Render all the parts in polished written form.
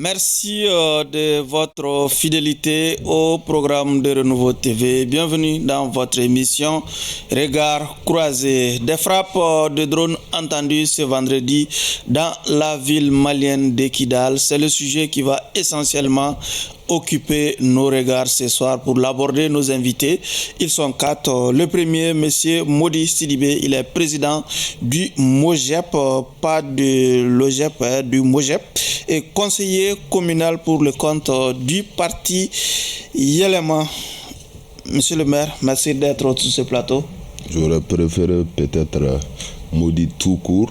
Merci de votre fidélité au programme de Renouveau TV. Bienvenue dans votre émission Regard croisé. Des frappes de drones entendues ce vendredi dans la ville malienne de Kidal. C'est le sujet qui va essentiellement occuper nos regards ce soir. Pour l'aborder, nos invités, ils sont quatre. Le premier, monsieur Modi Sidibé, il est président du MOGEP, pas de l'OGEP, du MOGEP, et conseiller communal pour le compte du parti Yelema. Monsieur le maire, merci d'être sur ce plateau. J'aurais préféré peut-être Modi tout court.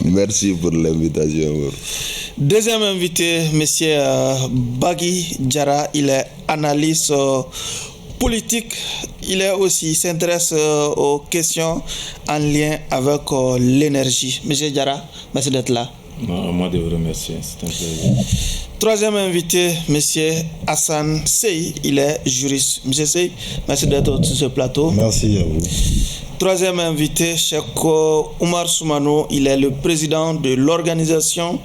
Merci pour l'invitation. Deuxième invité, monsieur Bagui Diarra, il est analyste politique. Il s'intéresse aux questions en lien avec l'énergie. Monsieur Diarra, merci d'être là. Non, moi de vous remercier, c'est un plaisir. Troisième invité, monsieur Hassan Sey, il est juriste. Monsieur Sey, merci d'être sur ce plateau. Merci à vous. Troisième invité, Cheikh Oumar Soumano, il est le président de l'organisation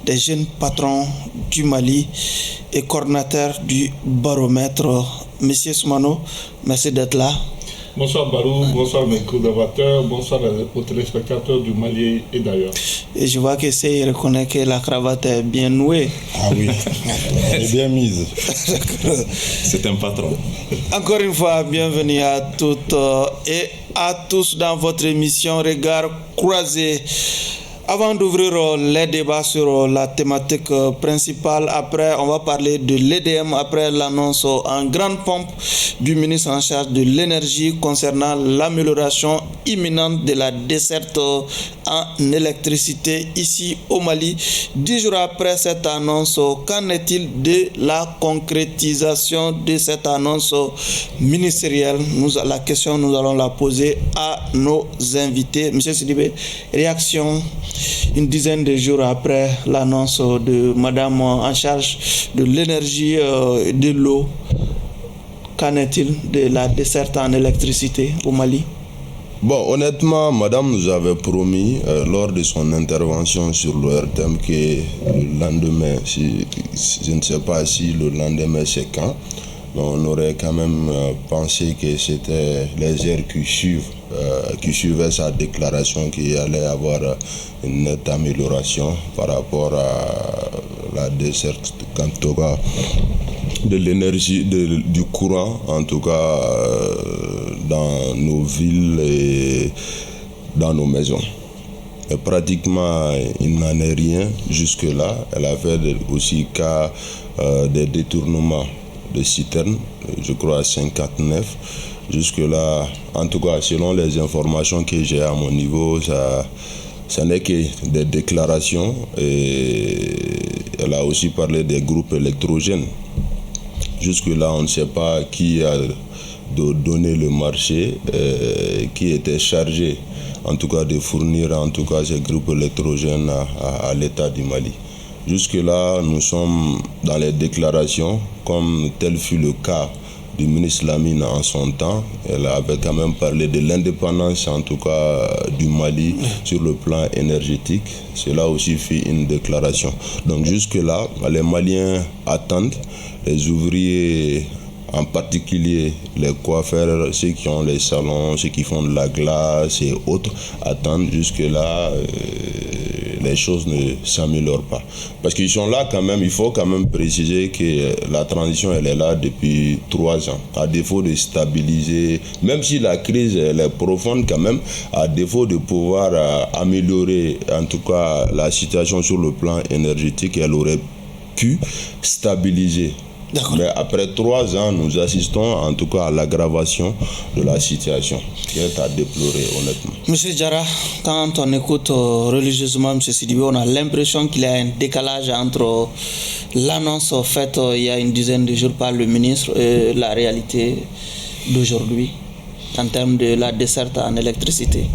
des jeunes patrons du Mali et coordinateur du baromètre. Monsieur Soumano, merci d'être là. Bonsoir Barou, bonsoir mes collaborateurs, bonsoir aux téléspectateurs du Mali et d'ailleurs. Et je vois que Sey reconnaît que la cravate est bien nouée. Ah oui, elle est bien mise. C'est un patron. Encore une fois, bienvenue à toutes et à tous dans votre émission Regard croisé. Avant d'ouvrir les débats sur la thématique principale, après on va parler de l'EDM, après l'annonce en grande pompe du ministre en charge de l'énergie concernant l'amélioration imminente de la desserte en électricité ici au Mali. 10 jours après cette annonce, qu'en est-il de la concrétisation de cette annonce ministérielle? La question, nous allons la poser à nos invités. Monsieur Sidibé, réaction une dizaine de jours après l'annonce de madame en charge de l'énergie et de l'eau. Qu'en est-il de la desserte en électricité au Mali? Bon, honnêtement, madame nous avait promis lors de son intervention sur l'ORTM que le lendemain, je ne sais pas si le lendemain c'est quand, mais on aurait quand même pensé que c'était les heures qui suivaient sa déclaration qu'il allait avoir une nette amélioration par rapport à la desserte, en tout cas de l'énergie, du courant, en tout cas dans nos villes et dans nos maisons. Et pratiquement, il n'en est rien jusque-là. Elle a fait aussi cas des détournements de citernes, je crois à 59. Jusque-là, en tout cas, selon les informations que j'ai à mon niveau, ça n'est que des déclarations. Et elle a aussi parlé des groupes électrogènes. Jusque-là, on ne sait pas qui a donné le marché, qui était chargé, en tout cas, de fournir en tout cas ces groupes électrogènes à l'État du Mali. Jusque-là, nous sommes dans les déclarations, comme tel fut le cas du ministre Lamine en son temps. Elle avait quand même parlé de l'indépendance, en tout cas, du Mali sur le plan énergétique. Cela aussi fait une déclaration. Donc jusque-là, les Maliens attendent, les ouvriers, en particulier les coiffeurs, ceux qui ont les salons, ceux qui font de la glace et autres, attendent jusque-là. Les choses ne s'améliorent pas. Parce qu'ils sont là quand même, il faut quand même préciser que la transition, elle est là depuis 3 ans. À défaut de stabiliser, même si la crise elle est profonde quand même, à défaut de pouvoir améliorer en tout cas la situation sur le plan énergétique, elle aurait pu stabiliser. Mais après 3 ans, nous assistons en tout cas à l'aggravation de la situation, qui est à déplorer honnêtement. Monsieur Diarra, quand on écoute religieusement M. Sidibé, on a l'impression qu'il y a un décalage entre l'annonce faite il y a une dizaine de jours par le ministre et la réalité d'aujourd'hui en termes de la desserte en électricité.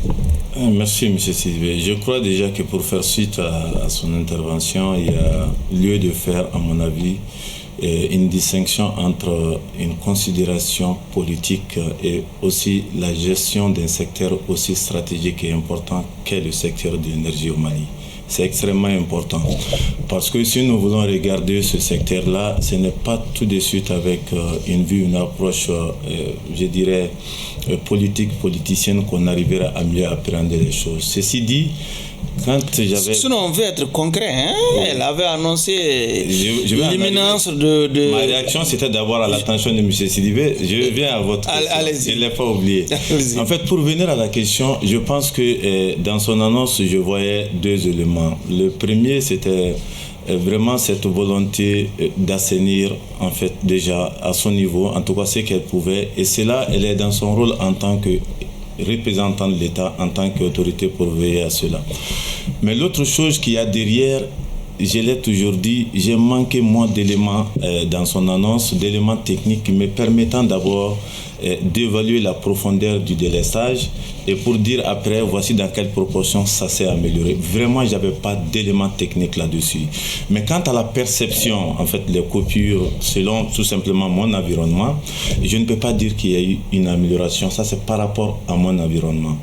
Merci M. Sidibé. Je crois déjà que pour faire suite à son intervention, il y a lieu de faire, à mon avis, une distinction entre une considération politique et aussi la gestion d'un secteur aussi stratégique et important qu'est le secteur de l'énergie au Mali. c'est extrêmement important. Parce que si nous voulons regarder ce secteur-là, ce n'est pas tout de suite avec une vue, une approche, je dirais, politicienne qu'on arrivera à mieux appréhender les choses. Ceci dit, quand j'avais... Sinon, on veut être concret. Hein? Oui. Elle avait annoncé l'imminence de... Ma réaction, c'était d'avoir à l'attention de M. Sidibé. Je viens à votre question. Allez-y. Je ne l'ai pas oublié. En fait, pour venir à la question, je pense que dans son annonce, je voyais deux éléments. Le premier, c'était vraiment cette volonté d'assainir, en fait, déjà à son niveau, en tout cas ce qu'elle pouvait. Et c'est là, elle est dans son rôle en tant que représentant de l'État, en tant qu'autorité pour veiller à cela. Mais l'autre chose qu'il y a derrière, je l'ai toujours dit, j'ai manqué moins d'éléments dans son annonce, d'éléments techniques me permettant d'abord d'évaluer la profondeur du délestage et pour dire après, voici dans quelle proportion ça s'est amélioré. Vraiment, je n'avais pas d'éléments techniques là-dessus. Mais quant à la perception, en fait, les coupures, selon tout simplement mon environnement, je ne peux pas dire qu'il y a eu une amélioration. Ça, c'est par rapport à mon environnement.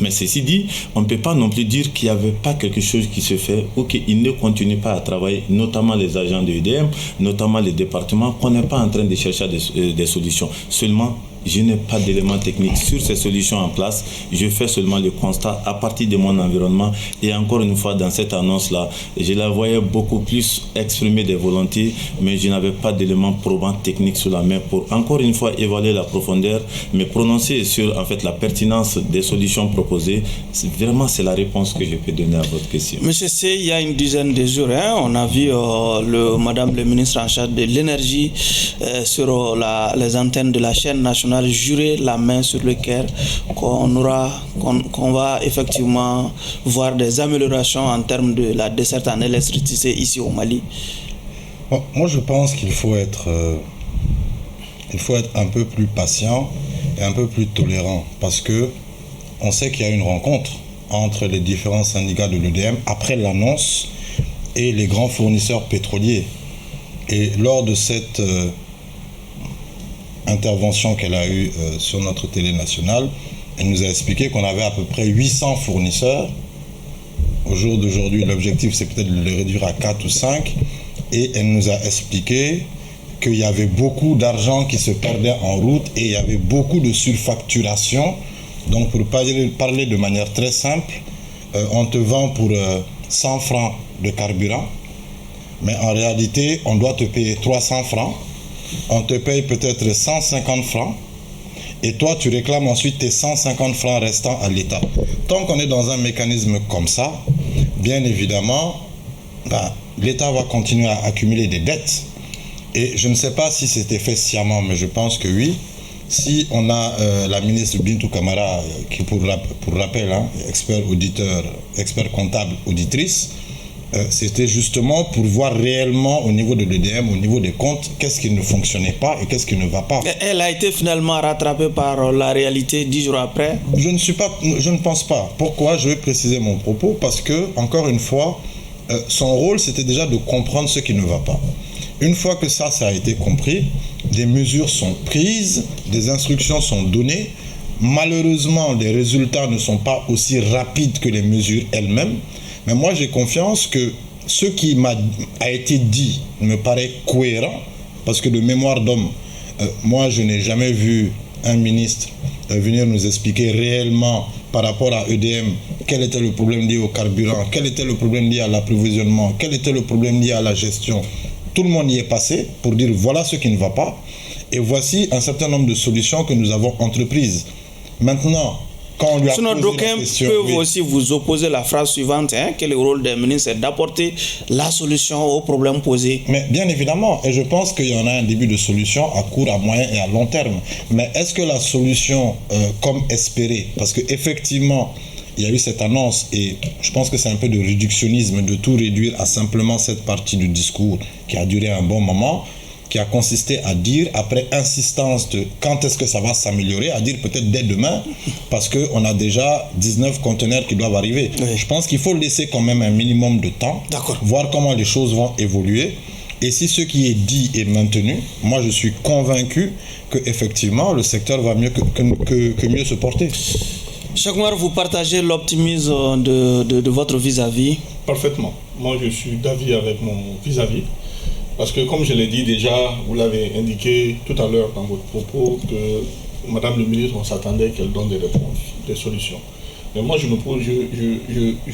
Mais ceci dit, on ne peut pas non plus dire qu'il n'y avait pas quelque chose qui se fait ou qu'il ne continue pas à travailler, notamment les agents de l'EDM, notamment les départements, qu'on n'est pas en train de chercher des solutions. Seulement, je n'ai pas d'éléments techniques sur ces solutions en place. Je fais seulement le constat à partir de mon environnement. Et encore une fois, dans cette annonce-là, je la voyais beaucoup plus exprimer des volontés, mais je n'avais pas d'éléments probants techniques sous la main pour, encore une fois, évaluer la profondeur, mais prononcer sur, en fait, la pertinence des solutions proposées. C'est la réponse que je peux donner à votre question. Monsieur C, il y a une dizaine de jours, on a vu Madame le ministre en charge de l'énergie sur les antennes de la chaîne nationale jurer la main sur le cœur qu'on va effectivement voir des améliorations en termes de la desserte en électricité ici au Mali. Bon, moi je pense qu'il faut être un peu plus patient et un peu plus tolérant parce que on sait qu'il y a une rencontre entre les différents syndicats de l'EDM après l'annonce et les grands fournisseurs pétroliers. Et lors de cette intervention qu'elle a eue sur notre télé nationale, elle nous a expliqué qu'on avait à peu près 800 fournisseurs. Au jour d'aujourd'hui, l'objectif, c'est peut-être de les réduire à 4 ou 5. Et elle nous a expliqué qu'il y avait beaucoup d'argent qui se perdait en route et il y avait beaucoup de surfacturation. Donc, pour parler de manière très simple, on te vend pour 100 francs de carburant, mais en réalité, on doit te payer 300 francs. On te paye peut-être 150 francs et toi tu réclames ensuite tes 150 francs restants à l'État. Tant qu'on est dans un mécanisme comme ça, bien évidemment, l'État va continuer à accumuler des dettes. Et je ne sais pas si c'était fait sciemment, mais je pense que oui. Si on a la ministre Bintou Kamara, qui pour rappel, expert auditeur, expert comptable, auditrice, c'était justement pour voir réellement au niveau de l'EDM, au niveau des comptes, qu'est-ce qui ne fonctionnait pas et qu'est-ce qui ne va pas. Elle a été finalement rattrapée par la réalité 10 jours après. Je ne pense pas. Pourquoi? Je vais préciser mon propos parce que, encore une fois, son rôle c'était déjà de comprendre ce qui ne va pas. Une fois que ça a été compris, des mesures sont prises, des instructions sont données. Malheureusement, les résultats ne sont pas aussi rapides que les mesures elles-mêmes. Mais moi, j'ai confiance que ce qui a été dit me paraît cohérent, parce que de mémoire d'homme, moi, je n'ai jamais vu un ministre venir nous expliquer réellement par rapport à EDM quel était le problème lié au carburant, quel était le problème lié à l'approvisionnement, quel était le problème lié à la gestion. Tout le monde y est passé pour dire voilà ce qui ne va pas et voici un certain nombre de solutions que nous avons entreprises. Maintenant, quand on lui a sinon, posé d'aucuns la question, peuvent aussi vous opposer la phrase suivante, que le rôle des ministres est d'apporter la solution aux problèmes posés. Mais bien évidemment, et je pense qu'il y en a un début de solution à court, à moyen et à long terme. Mais est-ce que la solution, comme espéré, parce qu'effectivement, il y a eu cette annonce et je pense que c'est un peu de réductionnisme de tout réduire à simplement cette partie du discours qui a duré un bon moment, qui a consisté à dire, après insistance de quand est-ce que ça va s'améliorer, à dire peut-être dès demain, parce qu'on a déjà 19 conteneurs qui doivent arriver. Oui. Je pense qu'il faut laisser quand même un minimum de temps, voir comment les choses vont évoluer. Et si ce qui est dit est maintenu, moi je suis convaincu qu'effectivement le secteur va mieux que mieux se porter. Chakmar, vous partagez l'optimisme de votre vis-à-vis? Parfaitement. Moi, je suis d'avis avec mon vis-à-vis. Parce que, comme je l'ai dit déjà, vous l'avez indiqué tout à l'heure dans votre propos, que Madame le ministre, on s'attendait qu'elle donne des réponses, des solutions. Mais moi, je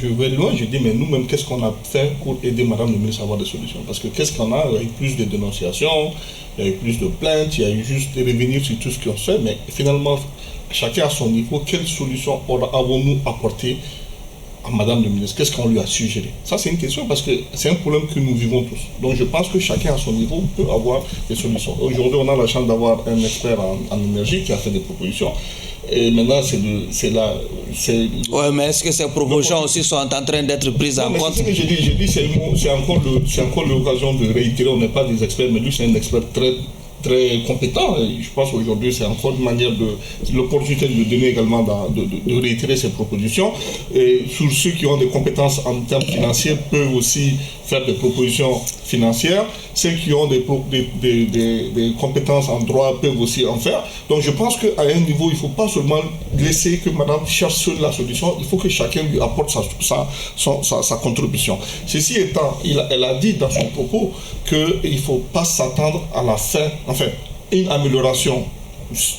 vais loin, je dis, mais nous-mêmes, qu'est-ce qu'on a fait pour aider Madame le ministre à avoir des solutions? Parce que qu'est-ce qu'on a? Il y a eu plus de dénonciations, il y a eu plus de plaintes, il y a eu juste des revenir sur tout ce qu'on fait, mais finalement, chacun à son niveau, quelle solution avons-nous apporté à Madame le ministre? Qu'est-ce qu'on lui a suggéré? Ça, c'est une question parce que c'est un problème que nous vivons tous. Donc, je pense que chacun à son niveau peut avoir des solutions. Aujourd'hui, on a la chance d'avoir un expert en énergie qui a fait des propositions. Et maintenant, Ouais, mais est-ce que ces propositions aussi sont en train d'être prises en compte? C'est ce que j'ai dit, c'est encore l'occasion de réitérer. On n'est pas des experts, mais lui, c'est un expert très compétent. Et je pense qu'aujourd'hui, c'est encore une manière l'opportunité de donner également de réitérer ces propositions. Et sur ceux qui ont des compétences en termes financiers peuvent aussi faire des propositions financières. Ceux qui ont des compétences en droit peuvent aussi en faire. Donc je pense qu'à un niveau, il ne faut pas seulement laisser que Madame cherche seule la solution. Il faut que chacun lui apporte sa contribution. Ceci étant, elle a dit dans son propos qu'il ne faut pas s'attendre à la fin, enfin, une amélioration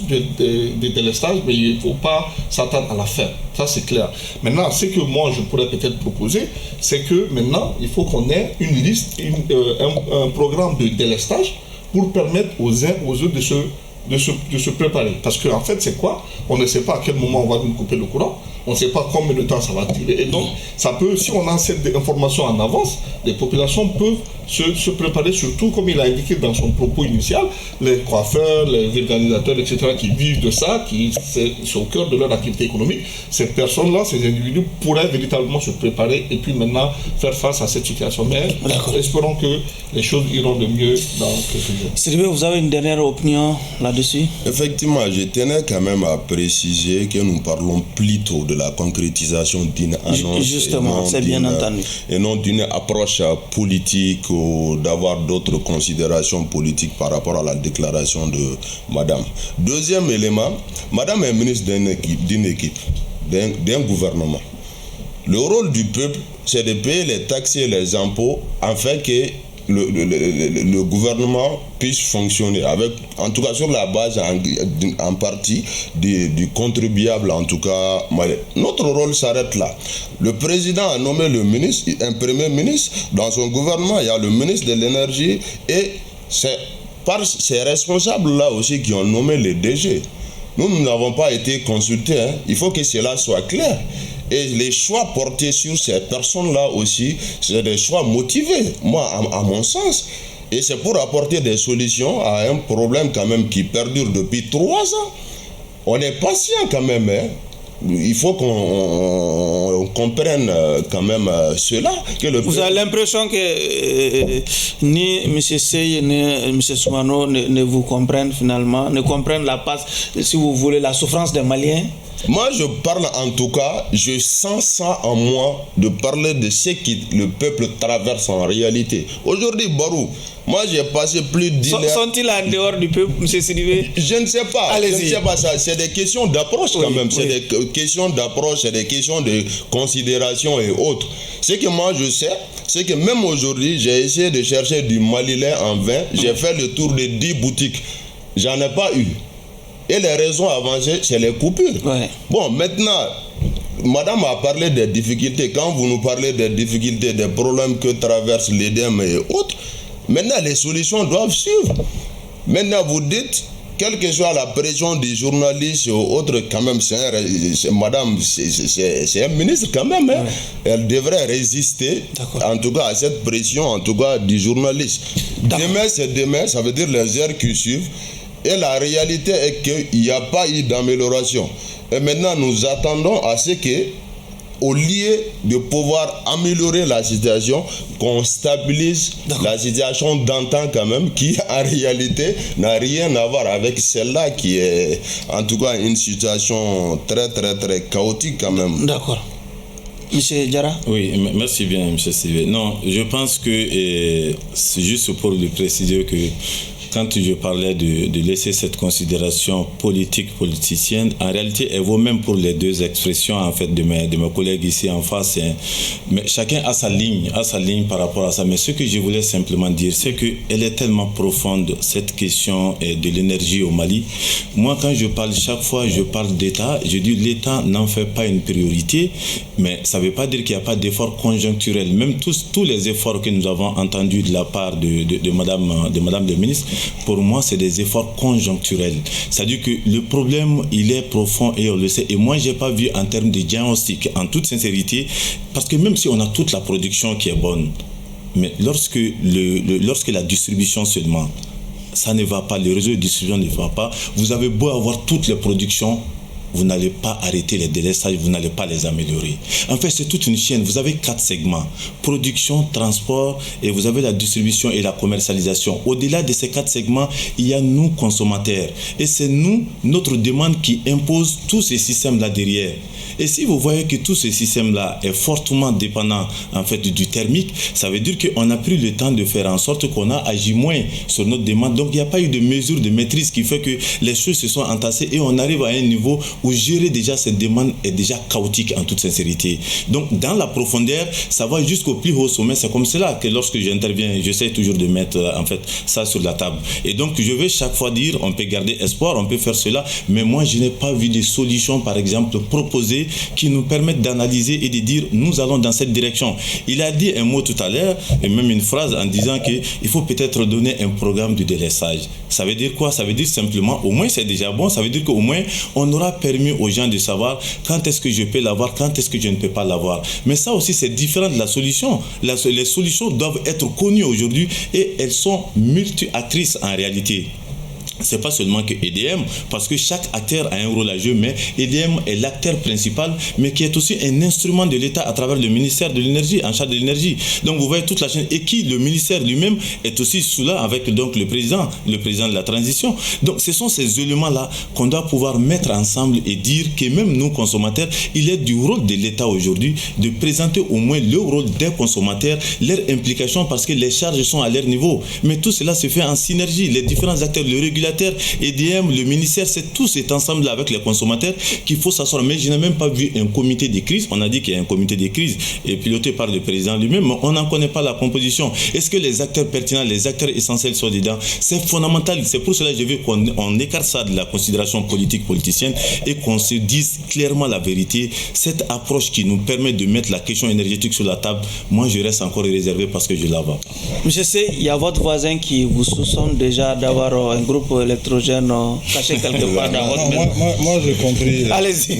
des délestages, mais il ne faut pas s'attendre à la fin. Ça, c'est clair. Maintenant, ce que moi, je pourrais peut-être proposer, c'est que maintenant, il faut qu'on ait une liste, un programme de délestage pour permettre aux uns aux autres de se préparer. Parce qu'en fait, c'est quoi? On ne sait pas à quel moment on va nous couper le courant. On ne sait pas combien de temps ça va tirer. Et donc, ça peut, si on a cette information en avance, les populations peuvent se préparer, surtout comme il a indiqué dans son propos initial, les coiffeurs, les organisateurs, etc., qui vivent de ça, c'est au cœur de leur activité économique. Ces personnes-là, ces individus pourraient véritablement se préparer et puis maintenant faire face à cette situation. Mais espérons que les choses iront de mieux dans quelques jours. Sylvain, vous avez une dernière opinion là-dessus? Effectivement, je tenais quand même à préciser que nous parlons plutôt de la concrétisation d'une annonce. Justement, c'est bien entendu. Et non d'une approche politique ou d'avoir d'autres considérations politiques par rapport à la déclaration de Madame. Deuxième élément, Madame est ministre d'une équipe, d'un gouvernement. Le rôle du peuple, c'est de payer les taxes et les impôts afin que le gouvernement puisse fonctionner avec, en tout cas sur la base en partie du contribuable, en tout cas. Notre rôle s'arrête là. Le président a nommé le ministre, un premier ministre. Dans son gouvernement, il y a le ministre de l'énergie et c'est par ces responsables-là aussi qui ont nommé les DG. Nous n'avons pas été consultés. Il faut que cela soit clair. Et les choix portés sur ces personnes-là aussi, c'est des choix motivés, moi, à mon sens. Et c'est pour apporter des solutions à un problème quand même qui perdure depuis 3 ans. On est patient quand même. Il faut qu'on comprenne quand même cela. Vous avez l'impression que ni M. Seye ni M. Soumano ne vous comprennent finalement, ne comprennent la passe, si vous voulez, la souffrance des Maliens? Moi, je parle en tout cas, je sens ça en moi, de parler de ce que le peuple traverse en réalité. Aujourd'hui, Barou, moi j'ai passé plus de 10 ans. Sont-ils en dehors du peuple, M. Sidibé? Je ne sais pas. Allez-y. Je ne sais pas ça. C'est des questions d'approche quand même. C'est des questions d'approche, c'est des questions de considération et autres. Ce que moi je sais, c'est que même aujourd'hui, j'ai essayé de chercher du Malilait en vin. J'ai fait le tour de 10 boutiques. J'en ai pas eu. Et les raisons avancées, c'est les coupures. Ouais. Bon, maintenant, Madame a parlé des difficultés. Quand vous nous parlez des difficultés, des problèmes que traverse l'EDEM et autres, maintenant les solutions doivent suivre. Maintenant, vous dites, quelle que soit la pression des journalistes ou autres, quand même, Madame, c'est un ministre quand même. Ouais. Elle devrait résister, en tout cas, à cette pression, en tout cas, des journalistes. Demain, c'est demain, ça veut dire les heures qui suivent. Et la réalité est qu'il n'y a pas eu d'amélioration. Et maintenant, nous attendons à ce que, au lieu de pouvoir améliorer la situation, qu'on stabilise la situation d'antan quand même, qui en réalité n'a rien à voir avec celle-là, qui est en tout cas une situation très très très chaotique quand même. D'accord. Monsieur Diarra? Oui, merci bien, M. Sylvain. Non, je pense que c'est juste pour lui préciser que quand je parlais de laisser cette considération politicienne, en réalité, elle vaut même pour les deux expressions en fait de mes collègues ici en face. Mais chacun a sa ligne par rapport à ça. Mais ce que je voulais simplement dire, c'est qu'elle est tellement profonde, cette question de l'énergie au Mali. Moi, quand je parle, chaque fois je parle d'État, je dis l'État n'en fait pas une priorité, mais ça ne veut pas dire qu'il n'y a pas d'efforts conjoncturels. Même tous les efforts que nous avons entendus de la part de Madame le ministre, pour moi, c'est des efforts conjoncturels. C'est-à-dire que le problème, il est profond et on le sait. Et moi, je n'ai pas vu en termes de diagnostic, en toute sincérité, parce que même si on a toute la production qui est bonne, mais lorsque la distribution seulement, ça ne va pas, le réseau de distribution ne va pas, vous avez beau avoir toutes les productions, vous n'allez pas arrêter les délestages, vous n'allez pas les améliorer. En fait, c'est toute une chaîne. Vous avez 4 segments. Production, transport, et vous avez la distribution et la commercialisation. Au-delà de ces 4 segments, il y a nous, consommateurs. Et c'est nous, notre demande qui impose tous ces systèmes-là derrière. Et si vous voyez que tout ce système-là est fortement dépendant en fait du thermique, ça veut dire qu'on a pris le temps de faire en sorte qu'on a agi moins sur notre demande. Donc il n'y a pas eu de mesure de maîtrise qui fait que les choses se sont entassées et on arrive à un niveau où gérer déjà cette demande est déjà chaotique en toute sincérité. Donc dans la profondeur, ça va jusqu'au plus haut sommet. C'est comme cela que lorsque j'interviens, j'essaie toujours de mettre en fait ça sur la table. Et donc je vais chaque fois dire, on peut garder espoir, on peut faire cela, mais moi je n'ai pas vu de solutions par exemple proposées qui nous permettent d'analyser et de dire nous allons dans cette direction. Il a dit un mot tout à l'heure et même une phrase en disant qu'il faut peut-être donner un programme de délestage. Ça veut dire quoi? Ça veut dire simplement, au moins c'est déjà bon, ça veut dire qu'au moins on aura permis aux gens de savoir quand est-ce que je peux l'avoir, quand est-ce que je ne peux pas l'avoir. Mais ça aussi c'est différent de la solution. Les solutions doivent être connues aujourd'hui et elles sont multi-actrices en réalité. C'est pas seulement que EDM, parce que chaque acteur a un rôle à jouer, mais EDM est l'acteur principal, mais qui est aussi un instrument de l'État à travers le ministère de l'énergie, en charge de l'énergie. Donc vous voyez toute la chaîne, et qui le ministère lui-même est aussi sous là avec donc le président de la transition. Donc ce sont ces éléments-là qu'on doit pouvoir mettre ensemble et dire que même nous consommateurs, il est du rôle de l'État aujourd'hui de présenter au moins le rôle des consommateurs, leur implication, parce que les charges sont à leur niveau. Mais tout cela se fait en synergie. Les différents acteurs, le régulateur, EDM, le ministère, c'est tout cet ensemble avec les consommateurs qu'il faut s'asseoir. Mais je n'ai même pas vu un comité de crise. On a dit qu'il y a un comité de crise piloté par le président lui-même, mais on n'en connaît pas la composition. Est-ce que les acteurs pertinents, les acteurs essentiels sont dedans? C'est fondamental. C'est pour cela que je veux qu'on écarte ça de la considération politicienne et qu'on se dise clairement la vérité. Cette approche qui nous permet de mettre la question énergétique sur la table, moi je reste encore réservé parce que je la vois. Je sais, il y a votre voisin qui vous soupçonne déjà d'avoir un groupe électrogène caché quelque part dans votre maison. Moi j'ai compris,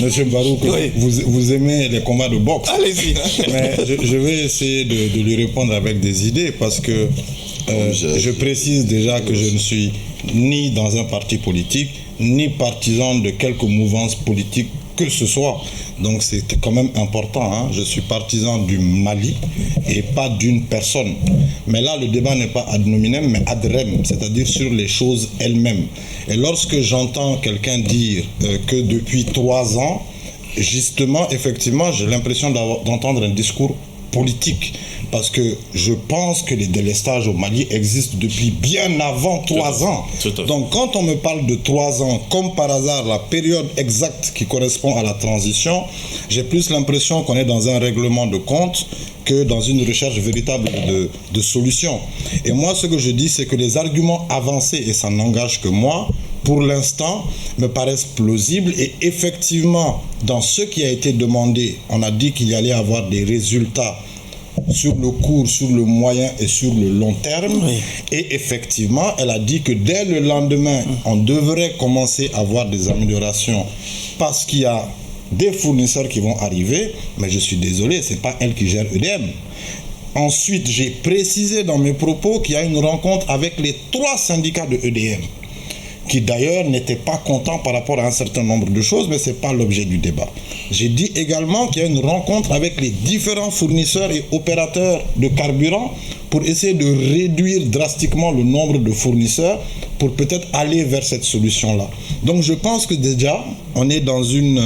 Monsieur Barou, que oui, vous aimez les combats de boxe. Allez-y. Mais je vais essayer de lui répondre avec des idées parce que je précise déjà que je ne suis ni dans un parti politique, ni partisan de quelque mouvance politique que ce soit. Donc c'est quand même important, hein. Je suis partisan du Mali et pas d'une personne. Mais là, le débat n'est pas ad nominem, mais ad rem, c'est-à-dire sur les choses elles-mêmes. Et lorsque j'entends quelqu'un dire que depuis 3 ans, justement, effectivement, j'ai l'impression d'entendre un discours politique. Parce que je pense que les délestages au Mali existent depuis bien avant 3 ans. Donc quand on me parle de 3 ans, comme par hasard, la période exacte qui correspond à la transition, j'ai plus l'impression qu'on est dans un règlement de compte que dans une recherche véritable de solutions. Et moi, ce que je dis, c'est que les arguments avancés, et ça n'engage que moi, pour l'instant, me paraissent plausibles. Et effectivement, dans ce qui a été demandé, on a dit qu'il y allait avoir des résultats sur le court, sur le moyen et sur le long terme. Oui. Et effectivement, elle a dit que dès le lendemain, on devrait commencer à voir des améliorations parce qu'il y a des fournisseurs qui vont arriver, mais je suis désolé, ce n'est pas elle qui gère EDM. Ensuite, j'ai précisé dans mes propos qu'il y a une rencontre avec les 3 syndicats de EDM, qui d'ailleurs n'étaient pas contents par rapport à un certain nombre de choses, mais ce n'est pas l'objet du débat. J'ai dit également qu'il y a une rencontre avec les différents fournisseurs et opérateurs de carburant pour essayer de réduire drastiquement le nombre de fournisseurs pour peut-être aller vers cette solution-là. Donc je pense que déjà, on est dans une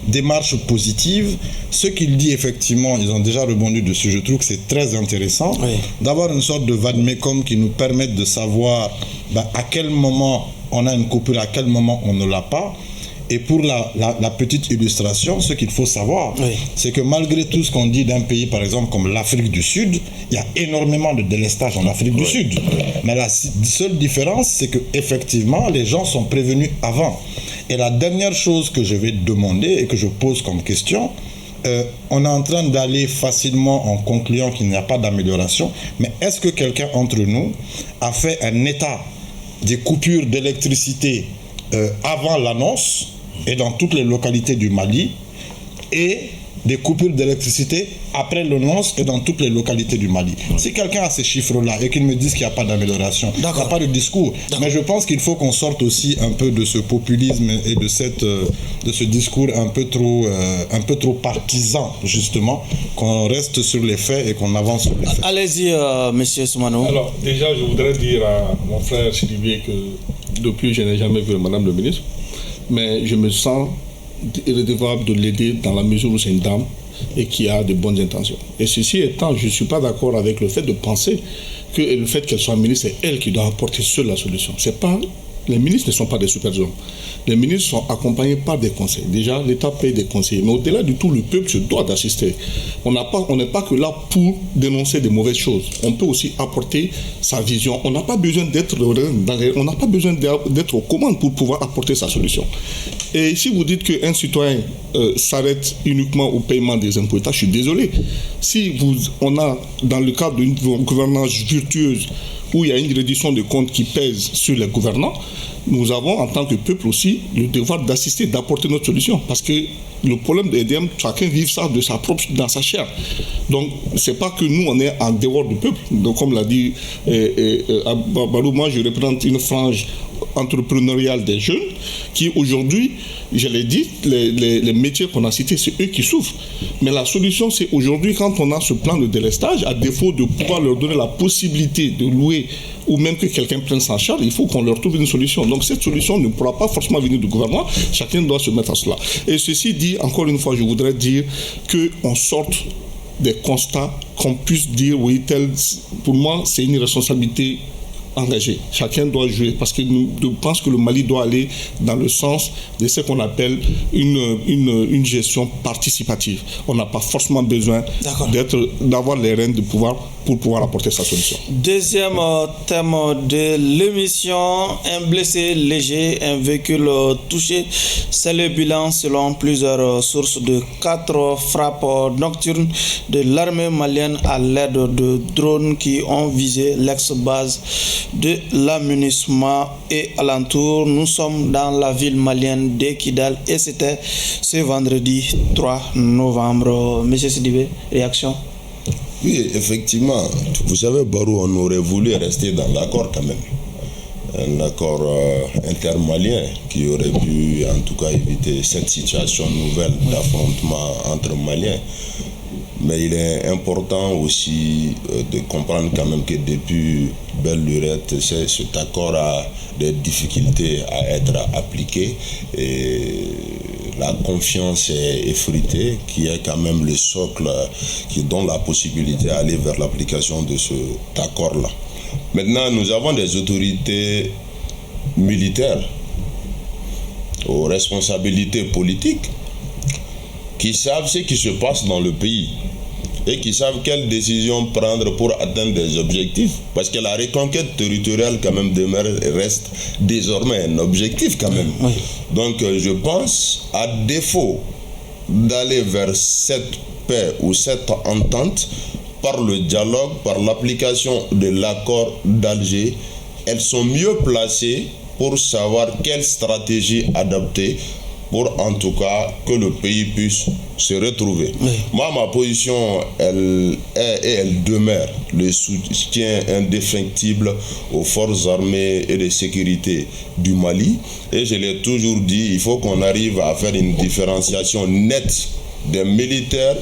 démarche positive. Ce qu'il dit, effectivement, ils ont déjà rebondi dessus, je trouve que c'est très intéressant, d'avoir une sorte de vade-mecum qui nous permette de savoir à quel moment on a une coupure, à quel moment on ne l'a pas. Et pour la petite illustration, ce qu'il faut savoir, c'est que malgré tout ce qu'on dit d'un pays, par exemple, comme l'Afrique du Sud, il y a énormément de délestage en Afrique du Sud. Mais la seule différence, c'est qu'effectivement, les gens sont prévenus avant. Et la dernière chose que je vais demander et que je pose comme question, on est en train d'aller facilement en concluant qu'il n'y a pas d'amélioration, mais est-ce que quelqu'un entre nous a fait un état des coupures d'électricité avant l'annonce et dans toutes les localités du Mali, et des coupures d'électricité après l'annonce et dans toutes les localités du Mali? Si quelqu'un a ces chiffres-là et qu'il me dise qu'il n'y a pas d'amélioration, il n'y a pas de discours. Mais je pense qu'il faut qu'on sorte aussi un peu de ce populisme et de ce discours un peu trop partisan, justement, qu'on reste sur les faits et qu'on avance sur les faits. Allez-y, monsieur Soumano. Alors, déjà, je voudrais dire à mon frère Sylvie que depuis, je n'ai jamais vu Madame le ministre, mais je me sens irrédevable de l'aider dans la mesure où c'est une dame et qui a de bonnes intentions. Et ceci étant, je ne suis pas d'accord avec le fait de penser que le fait qu'elle soit ministre, c'est elle qui doit apporter seule la solution. C'est pas, les ministres ne sont pas des super-hommes. Les ministres sont accompagnés par des conseils. Déjà, l'État paye des conseillers. Mais au-delà du tout, le peuple se doit d'assister. On n'est pas que là pour dénoncer des mauvaises choses. On peut aussi apporter sa vision. On n'a pas besoin d'être aux commandes pour pouvoir apporter sa solution. Et si vous dites qu'un citoyen s'arrête uniquement au paiement des impôts, je suis désolé. Si on a, dans le cadre d'une gouvernance vertueuse, où il y a une reddition de comptes qui pèse sur les gouvernants, nous avons en tant que peuple aussi le devoir d'assister, d'apporter notre solution. Parce que le problème de l'EDM, chacun vit ça dans sa chair. Donc, c'est pas que nous, on est en dehors du peuple. Donc, comme l'a dit Barou, moi, je représente une frange entrepreneuriale des jeunes qui, aujourd'hui, je l'ai dit, les métiers qu'on a cités, c'est eux qui souffrent. Mais la solution, c'est aujourd'hui, quand on a ce plan de délestage, à défaut de pouvoir leur donner la possibilité de louer ou même que quelqu'un prenne sa charge, il faut qu'on leur trouve une solution. Donc cette solution ne pourra pas forcément venir du gouvernement, chacun doit se mettre à cela. Et ceci dit, encore une fois, je voudrais dire qu'on sorte des constats, qu'on puisse dire, oui, pour moi, c'est une responsabilité engagé. Chacun doit jouer parce que je pense que le Mali doit aller dans le sens de ce qu'on appelle une gestion participative. On n'a pas forcément besoin d'avoir les rênes pour pouvoir apporter sa solution. Deuxième thème de l'émission, un blessé léger, un véhicule touché. C'est le bilan selon plusieurs sources de 4 frappes nocturnes de l'armée malienne à l'aide de drones qui ont visé l'ex-base de l'amunissement et alentour. Nous sommes dans la ville malienne de Kidal et c'était ce vendredi 3 novembre. Monsieur Sidibé, réaction? Oui, effectivement. Vous savez, Barou, on aurait voulu rester dans l'accord quand même. Un accord intermalien qui aurait pu en tout cas éviter cette situation nouvelle d'affrontement entre Maliens. Mais il est important aussi de comprendre quand même que depuis belle lurette, cet accord a des difficultés à être appliqué et la confiance est effritée, qui est quand même le socle qui donne la possibilité d'aller vers l'application de cet accord-là. Maintenant, nous avons des autorités militaires aux responsabilités politiques qui savent ce qui se passe dans le pays et qui savent quelles décisions prendre pour atteindre des objectifs. Parce que la reconquête territoriale quand même reste désormais un objectif quand même. Oui. Donc je pense, à défaut d'aller vers cette paix ou cette entente, par le dialogue, par l'application de l'accord d'Alger, elles sont mieux placées pour savoir quelle stratégie adopter pour en tout cas que le pays puisse se retrouver. Oui. Moi, ma position, elle est et elle demeure le soutien indéfectible aux forces armées et de sécurité du Mali. Et je l'ai toujours dit, il faut qu'on arrive à faire une différenciation nette des militaires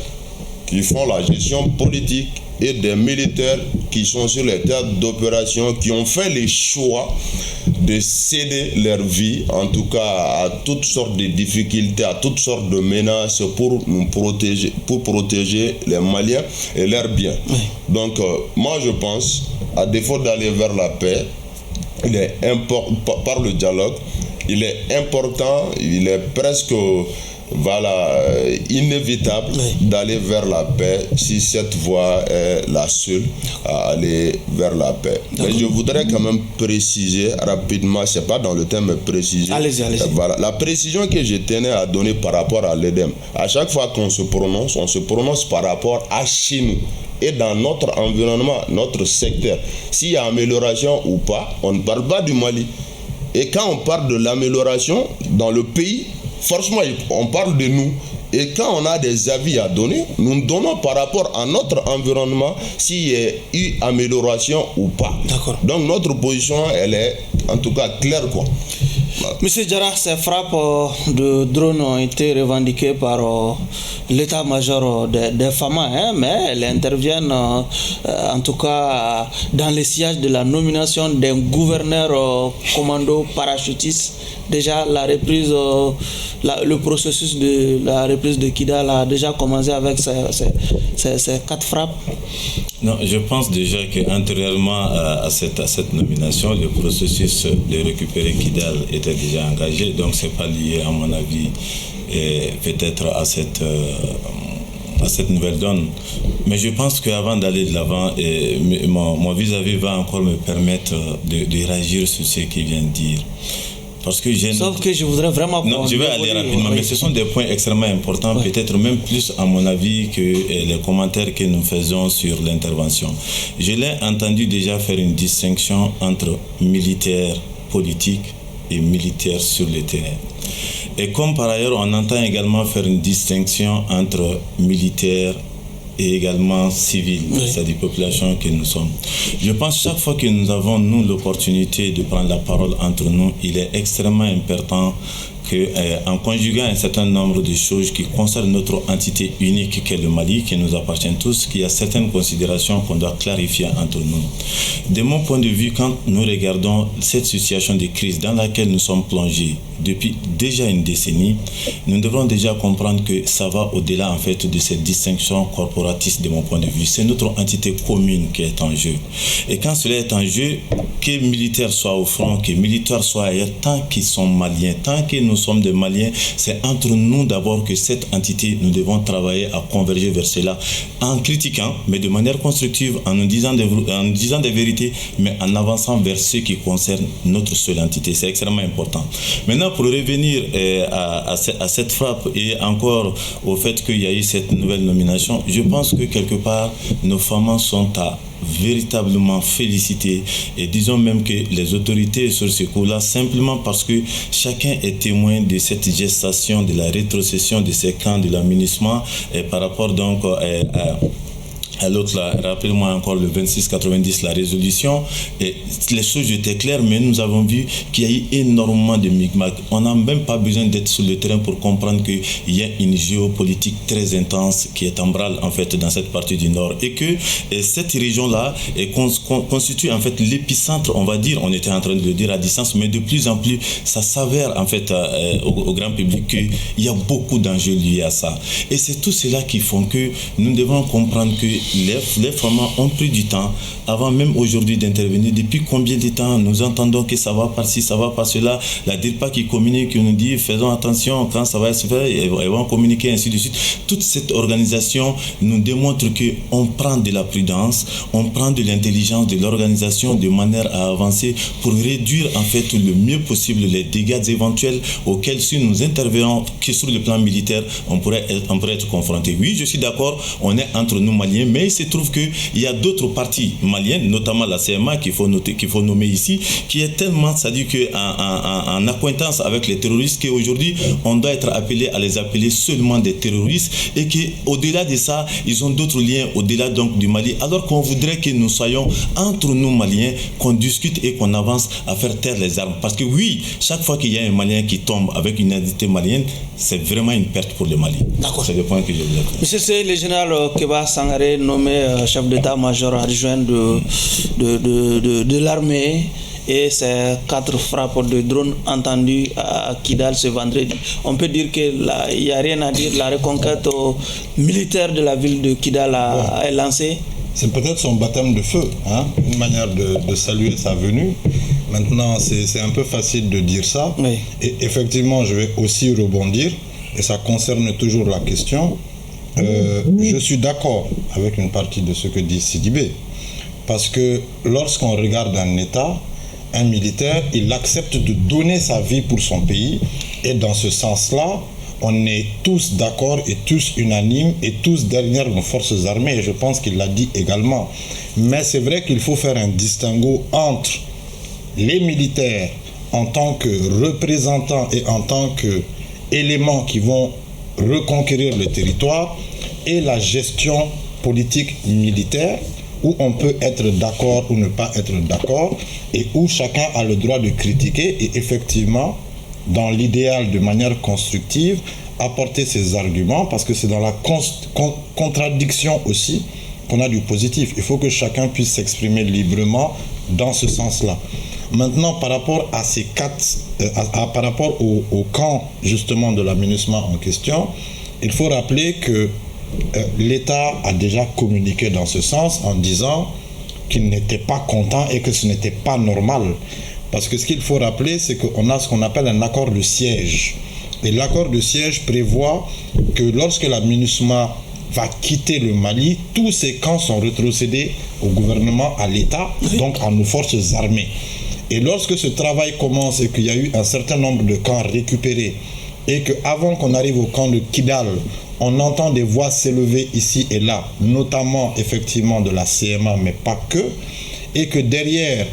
qui font la gestion politique et des militaires qui sont sur les théâtres d'opération, qui ont fait le choix de céder leur vie, en tout cas à toutes sortes de difficultés, à toutes sortes de menaces pour nous protéger les Maliens et leurs biens. Oui. Donc, moi je pense, à défaut d'aller vers la paix, il est important, par le dialogue, il est important, il est presque inévitable d'aller vers la paix si cette voie est la seule à aller vers la paix. Mais je voudrais quand même préciser rapidement, c'est pas dans le thème, mais préciser. Allez-y. Voilà, la précision que je tenais à donner par rapport à l'EDEM. À chaque fois qu'on se prononce par rapport à chez nous et dans notre environnement, notre secteur. S'il y a amélioration ou pas, on ne parle pas du Mali. Et quand on parle de l'amélioration dans le pays, forcément, on parle de nous. Et quand on a des avis à donner, nous donnons par rapport à notre environnement s'il y a eu amélioration ou pas. D'accord. Donc notre position, elle est en tout cas claire, quoi. Monsieur Diarra, ces frappes de drones ont été revendiquées par l'état-major des FAMA, mais elles interviennent en tout cas dans le sillage de la nomination d'un gouverneur commando parachutiste. Déjà, le processus de la reprise de Kidal a déjà commencé avec ces 4 frappes. Non, je pense déjà qu'antérieurement à cette nomination, le processus de récupérer Kidal était déjà engagé, donc c'est pas lié, à mon avis, peut-être à cette nouvelle donne. Mais je pense qu'avant d'aller de l'avant, mon vis-à-vis va encore me permettre de réagir sur ce qu'il vient de dire. Parce que sauf que je voudrais vraiment... Non, je vais aller rapidement, mais ce sont des points extrêmement importants, peut-être même plus à mon avis que les commentaires que nous faisons sur l'intervention. Je l'ai entendu déjà faire une distinction entre militaires politiques et militaires sur le terrain. Et comme par ailleurs, on entend également faire une distinction entre militaires et également civils, c'est-à-dire population que nous sommes. Je pense que chaque fois que nous avons, nous, l'opportunité de prendre la parole entre nous, il est extrêmement important qu'en conjuguant un certain nombre de choses qui concernent notre entité unique qu'est le Mali, qui nous appartient tous, qu'il y a certaines considérations qu'on doit clarifier entre nous. De mon point de vue, quand nous regardons cette situation de crise dans laquelle nous sommes plongés depuis déjà une décennie, nous devons déjà comprendre que ça va au-delà en fait de cette distinction corporatiste de mon point de vue. C'est notre entité commune qui est en jeu. Et quand cela est en jeu, que militaires soient au front, que militaires soient ailleurs, tant qu'ils sont maliens, tant que nous sommes des Maliens, c'est entre nous d'abord que cette entité, nous devons travailler à converger vers cela, en critiquant, mais de manière constructive, en nous disant des vérités, mais en avançant vers ce qui concerne notre seule entité. C'est extrêmement important. Maintenant, pour revenir à cette frappe et encore au fait qu'il y a eu cette nouvelle nomination, je pense que quelque part, nos femmes sont à véritablement féliciter et disons même que les autorités sur ce coup-là, simplement parce que chacun est témoin de cette gestation de la rétrocession de ces camps de l'aménagement et par rapport donc à l'autre, là, rappelez-moi encore le 2690, la résolution, et les choses étaient claires, mais nous avons vu qu'il y a eu énormément de micmacs. On n'a même pas besoin d'être sur le terrain pour comprendre qu'il y a une géopolitique très intense qui est en branle en fait dans cette partie du Nord et que cette région-là constitue en fait l'épicentre, on va dire, on était en train de le dire à distance, mais de plus en plus, ça s'avère en fait au grand public qu'il y a beaucoup d'enjeux liés à ça. Et c'est tout cela qui font que nous devons comprendre que les femmes ont pris du temps avant même aujourd'hui d'intervenir. Depuis combien de temps nous entendons que ça va par ci, ça va par cela, la DIRPA qui communique, qui nous dit faisons attention quand ça va se faire, ils vont communiquer ainsi de suite. Toute cette organisation nous démontre qu'on prend de la prudence, on prend de l'intelligence de l'organisation de manière à avancer pour réduire en fait le mieux possible les dégâts éventuels auxquels si nous intervenons que sur le plan militaire, on pourrait être confronté. Oui, je suis d'accord, on est entre nous Maliens, mais il se trouve qu'il y a d'autres parties maliennes, notamment la CMA qu'il faut nommer ici, qui est tellement, c'est-à-dire en accointance avec les terroristes qu'aujourd'hui, on doit être appelé à les appeler seulement des terroristes et qu'au-delà de ça, ils ont d'autres liens au-delà donc du Mali, alors qu'on voudrait que nous soyons entre nous Maliens, qu'on discute et qu'on avance à faire taire les armes. Parce que oui, chaque fois qu'il y a un Malien qui tombe avec une identité malienne, c'est vraiment une perte pour le Mali. D'accord. C'est le point que je voulais dire. Monsieur le général Keba Sangaré, nommé chef d'état-major adjoint de l'armée. Et ces 4 frappes de drones entendues à Kidal ce vendredi. On peut dire qu'il n'y a rien à dire. La reconquête militaire de la ville de Kidal est lancée. C'est peut-être son baptême de feu, hein? Une manière de saluer sa venue. Maintenant, c'est un peu facile de dire ça. Oui. Et effectivement, je vais aussi rebondir, et ça concerne toujours la question. Je suis d'accord avec une partie de ce que dit Sidibé, parce que lorsqu'on regarde un État, un militaire, il accepte de donner sa vie pour son pays, et dans ce sens-là, on est tous d'accord et tous unanimes et tous derrière nos forces armées, et je pense qu'il l'a dit également. Mais c'est vrai qu'il faut faire un distinguo entre les militaires en tant que représentants et en tant qu'éléments qui vont reconquérir le territoire et la gestion politique militaire, où on peut être d'accord ou ne pas être d'accord, et où chacun a le droit de critiquer et effectivement, dans l'idéal de manière constructive, apporter ses arguments, parce que c'est dans la contradiction aussi qu'on a du positif. Il faut que chacun puisse s'exprimer librement dans ce sens-là. Maintenant, par rapport à ces 4, par rapport au camp justement de la MINUSMA en question, il faut rappeler que l'État a déjà communiqué dans ce sens en disant qu'il n'était pas content et que ce n'était pas normal. Parce que ce qu'il faut rappeler, c'est qu'on a ce qu'on appelle un accord de siège. Et l'accord de siège prévoit que lorsque la MINUSMA va quitter le Mali, tous ces camps sont rétrocédés au gouvernement, à l'État, donc à nos forces armées. Et lorsque ce travail commence et qu'il y a eu un certain nombre de camps récupérés, et qu'avant qu'on arrive au camp de Kidal, on entend des voix s'élever ici et là, notamment effectivement de la CMA, mais pas que, et que derrière,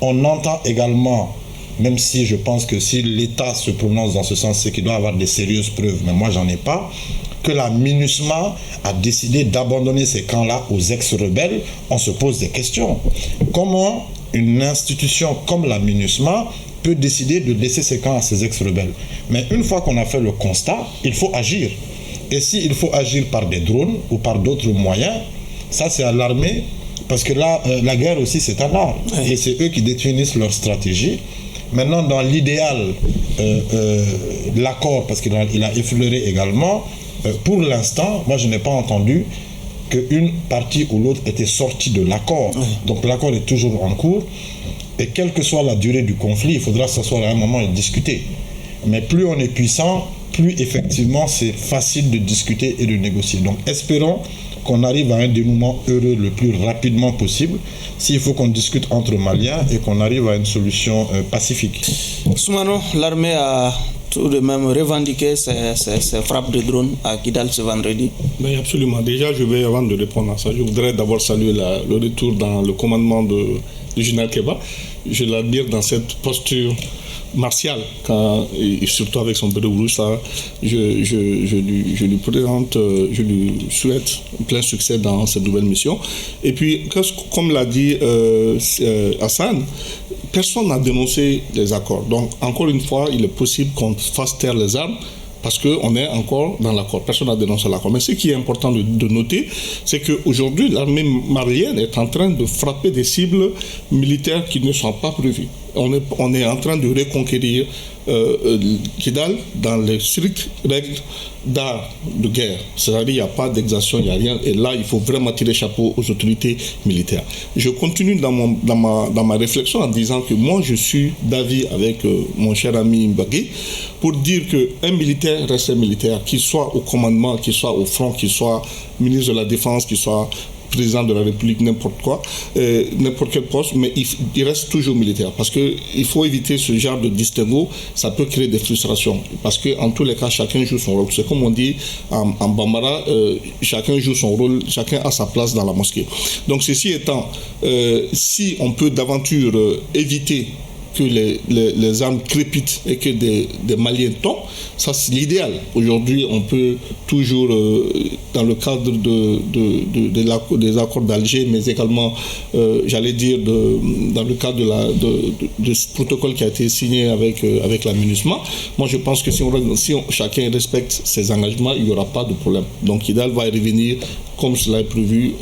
on entend également, même si je pense que si l'État se prononce dans ce sens, c'est qu'il doit avoir des sérieuses preuves, mais moi j'en ai pas, que la MINUSMA a décidé d'abandonner ces camps-là aux ex-rebelles. On se pose des questions. Comment une institution comme la MINUSMA peut décider de laisser ces camps à ses ex-rebelles? Mais une fois qu'on a fait le constat, il faut agir. Et s'il faut agir par des drones ou par d'autres moyens, ça c'est à l'armée, parce que là, la guerre aussi c'est un art. Et c'est eux qui définissent leur stratégie. Maintenant, dans l'idéal, l'accord, parce qu'il a effleuré également, pour l'instant, moi je n'ai pas entendu qu'une partie ou l'autre était sortie de l'accord. Donc l'accord est toujours en cours. Et quelle que soit la durée du conflit, il faudra s'asseoir à un moment et discuter. Mais plus on est puissant, plus effectivement c'est facile de discuter et de négocier. Donc espérons qu'on arrive à un dénouement heureux le plus rapidement possible, s'il faut qu'on discute entre Maliens et qu'on arrive à une solution pacifique. Soumano, l'armée a tout de même revendiqué ces frappes de drones à Kidal ce vendredi. Mais absolument. Déjà, avant de répondre à ça, je voudrais d'abord saluer le retour dans le commandement du général Keba. Je l'admire dans cette posture martiale, et surtout avec son bédo rouge, je lui présente, je lui souhaite plein succès dans cette nouvelle mission. Et puis, comme l'a dit Hassan, personne n'a dénoncé les accords. Donc, encore une fois, il est possible qu'on fasse taire les armes parce qu'on est encore dans l'accord. Personne n'a dénoncé l'accord. Mais ce qui est important de noter, c'est qu'aujourd'hui, l'armée malienne est en train de frapper des cibles militaires qui ne sont pas prévues. On est en train de reconquérir Kidal dans les strictes règles d'art de guerre. C'est-à-dire qu'il n'y a pas d'exaction, il n'y a rien. Et là, il faut vraiment tirer chapeau aux autorités militaires. Je continue dans ma réflexion en disant que moi, je suis d'avis avec mon cher ami Mbagui pour dire qu'un militaire reste un militaire, qu'il soit au commandement, qu'il soit au front, qu'il soit ministre de la Défense, qu'il soit président de la République, n'importe quoi, n'importe quel poste, mais il reste toujours militaire. Parce qu'il faut éviter ce genre de distinguo, ça peut créer des frustrations. Parce qu'en tous les cas, chacun joue son rôle. C'est comme on dit en Bambara, chacun joue son rôle, chacun a sa place dans la mosquée. Donc ceci étant, si on peut d'aventure éviter que les armes crépitent et que des Maliens tombent, Ça, c'est l'idéal. Aujourd'hui, on peut toujours, dans le cadre des accords d'Alger, mais également, j'allais dire, dans le cadre de ce protocole qui a été signé avec la MINUSMA, moi, je pense que si chacun respecte ses engagements, il n'y aura pas de problème. Donc, l'idéal va y revenir comme cela est prévu